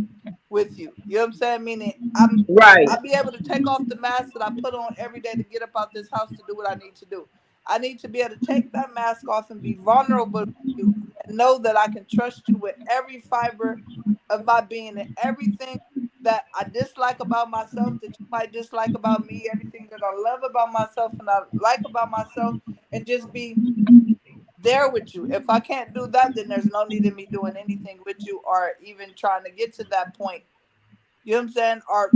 with you. You know what I'm saying? Meaning, I'll be able to take off the mask that I put on every day to get up out this house to do what I need to do. I need to be able to take that mask off and be vulnerable with you and know that I can trust you with every fiber of my being and everything that I dislike about myself that you might dislike about me, everything that I love about myself and I like about myself, and just be there with you. If I can't do that, then there's no need in me doing anything with you or even trying to get to that point. You know what I'm saying? Or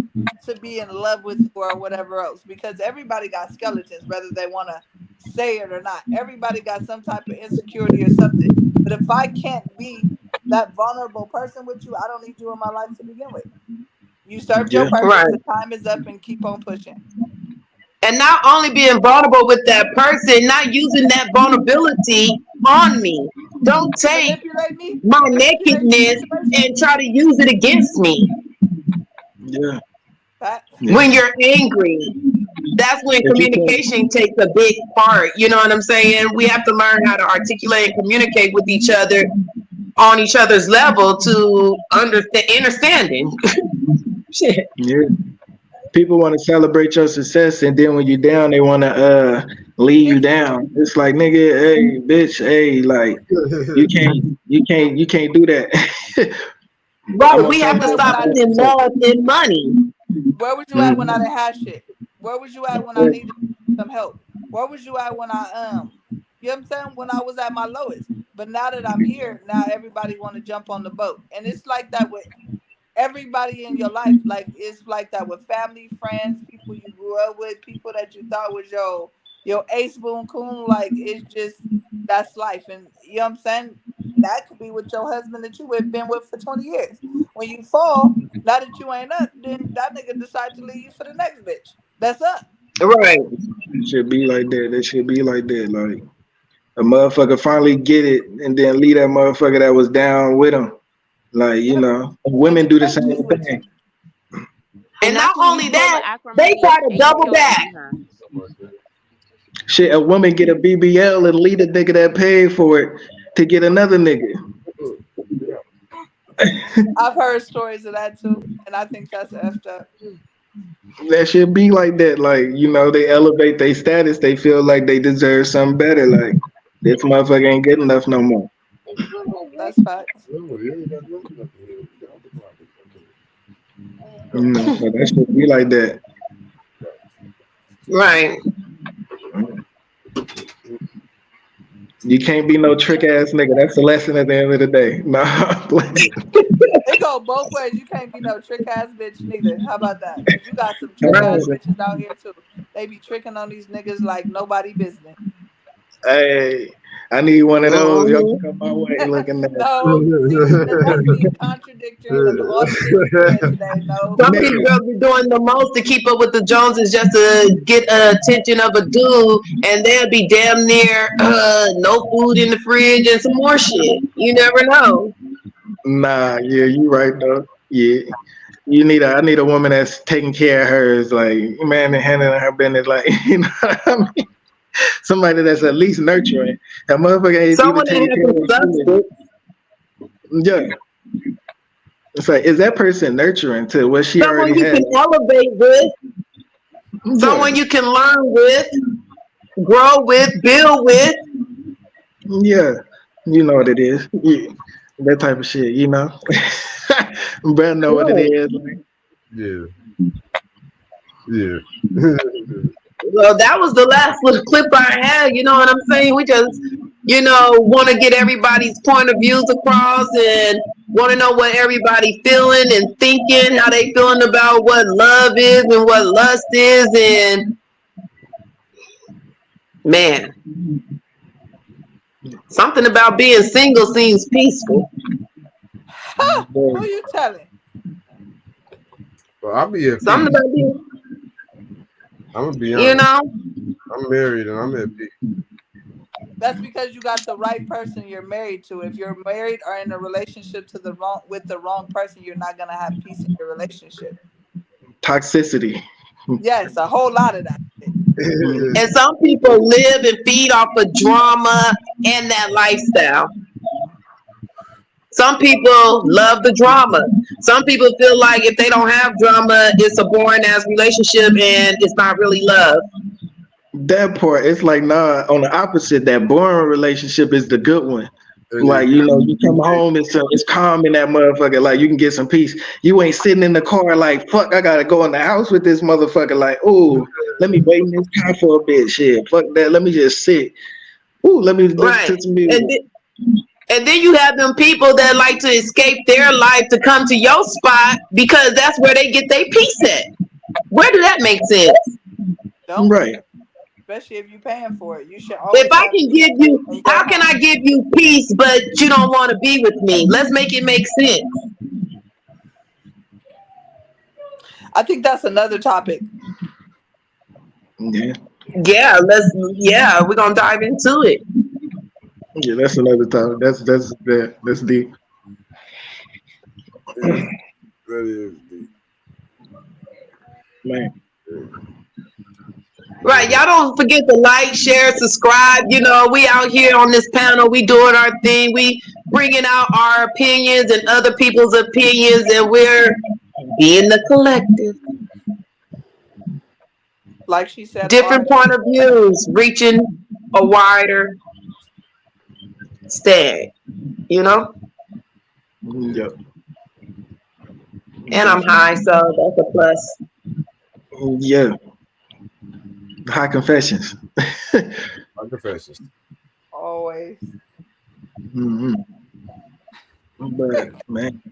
to be in love with you or whatever else. Because everybody got skeletons, whether they want to say it or not. Everybody got some type of insecurity or something. But if I can't be that vulnerable person with you, I don't need you in my life to begin with. You served your purpose, Right. the time is up, and keep on pushing. And not only being vulnerable with that person, not using that vulnerability on me. Don't take Manipulate me? my nakedness and try to use it against me. Yeah. When you're angry, that's when communication takes a big part. You know what I'm saying? We have to learn how to articulate and communicate with each other on each other's level to understanding. Shit. Yeah. People want to celebrate your success, and then when you're down, they want to lead you down. It's like, nigga, hey, bitch, hey, like you can't do that. Right, we have to stop putting love in money. Where was you at when I didn't have shit? Where was you at when I needed some help? Where was you at when I you know what I'm saying? When I was at my lowest. But now that I'm here, now everybody want to jump on the boat. And it's like that with everybody in your life. Like it's like that with family, friends, people you grew up with, people that you thought was your ace boon coon. Like it's just that's life. And you know what I'm saying? That could be with your husband that you have been with for 20 years. When you fall, now that you ain't up, then that nigga decide to leave you for the next bitch. That's up. Right. It should be like that. It should be like that. Like a motherfucker finally get it and then leave that motherfucker that was down with him. Like, you know, women do the same thing. And not only that, they try to double back. Shit, a woman get a BBL and leave the nigga that paid for it to get another nigga. I've heard stories of that too, and I think that's effed up. That should be like that. Like, you know, they elevate their status. They feel like they deserve something better. Like, this motherfucker ain't good enough no more. That's facts. So that should be like that. Right. You can't be no trick ass nigga. That's the lesson at the end of the day. Nah. It go both ways. You can't be no trick ass bitch neither. How about that? You got some trick ass bitches out here too. They be tricking on these niggas like nobody business. Hey, I need one of those. Y'all come my way looking at. No, that's the contradictory of all the shit you said today. No. Some people be doing the most to keep up with the Joneses just to get attention of a dude, and they'll be damn near no food in the fridge and some more shit. You never know. Nah, yeah, you right though. Yeah. I need a woman that's taking care of hers, like, man, and handling her business, like, you know what I mean? Somebody that's at least nurturing. That motherfucker ain't Someone even taking care of her. Yeah. It's like, is that person nurturing to what she Someone already you has? can elevate with, someone you can learn with, grow with, build with. Yeah, you know what it is. Yeah. That type of shit, you know. Brad know what it is. Like. Yeah. Yeah. Well, that was the last little clip I had. You know what I'm saying? We just, want to get everybody's point of views across and want to know what everybody feeling and thinking, how they feeling about what love is and what lust is. And man, something about being single seems peaceful. Who you telling? Well, I'll be at Something peace. about being, I'm gonna be honest. you know. I'm married and I'm at peace. That's because you got the right person you're married to. If you're married or in a relationship with the wrong person, you're not gonna have peace in your relationship. Toxicity. Yes, a whole lot of that. And some people live and feed off of drama and that lifestyle. Some people love the drama. Some people feel like if they don't have drama, it's a boring ass relationship and it's not really love. That part, it's like, nah, on the opposite, that boring relationship is the good one. Like, you know, you come home and it's calm in that motherfucker. Like, you can get some peace. You ain't sitting in the car like, fuck, I gotta go in the house with this motherfucker. Like, oh, let me wait in this car for a bit. Shit, fuck that. Let me just sit. Ooh, let me listen to some music. And then you have them people that like to escape their life to come to your spot because that's where they get their peace at. Where do that make sense? Right. Especially if you're paying for it. You should always. If I can give you, how can I give you peace, but you don't want to be with me? Let's make it make sense. I think that's another topic. Yeah. Yeah, we're gonna dive into it. Yeah, that's another topic. That's deep. That is deep. Man. Right, y'all don't forget to like, share, subscribe. You know, we out here on this panel, we doing our thing, we bringing out our opinions and other people's opinions, and we're being the collective. Like she said, different point of views, reaching a wider stand, you know? Yep. And I'm high, so that's a plus. Yeah. High confessions. High confessions. Always. Mm-hmm. But man,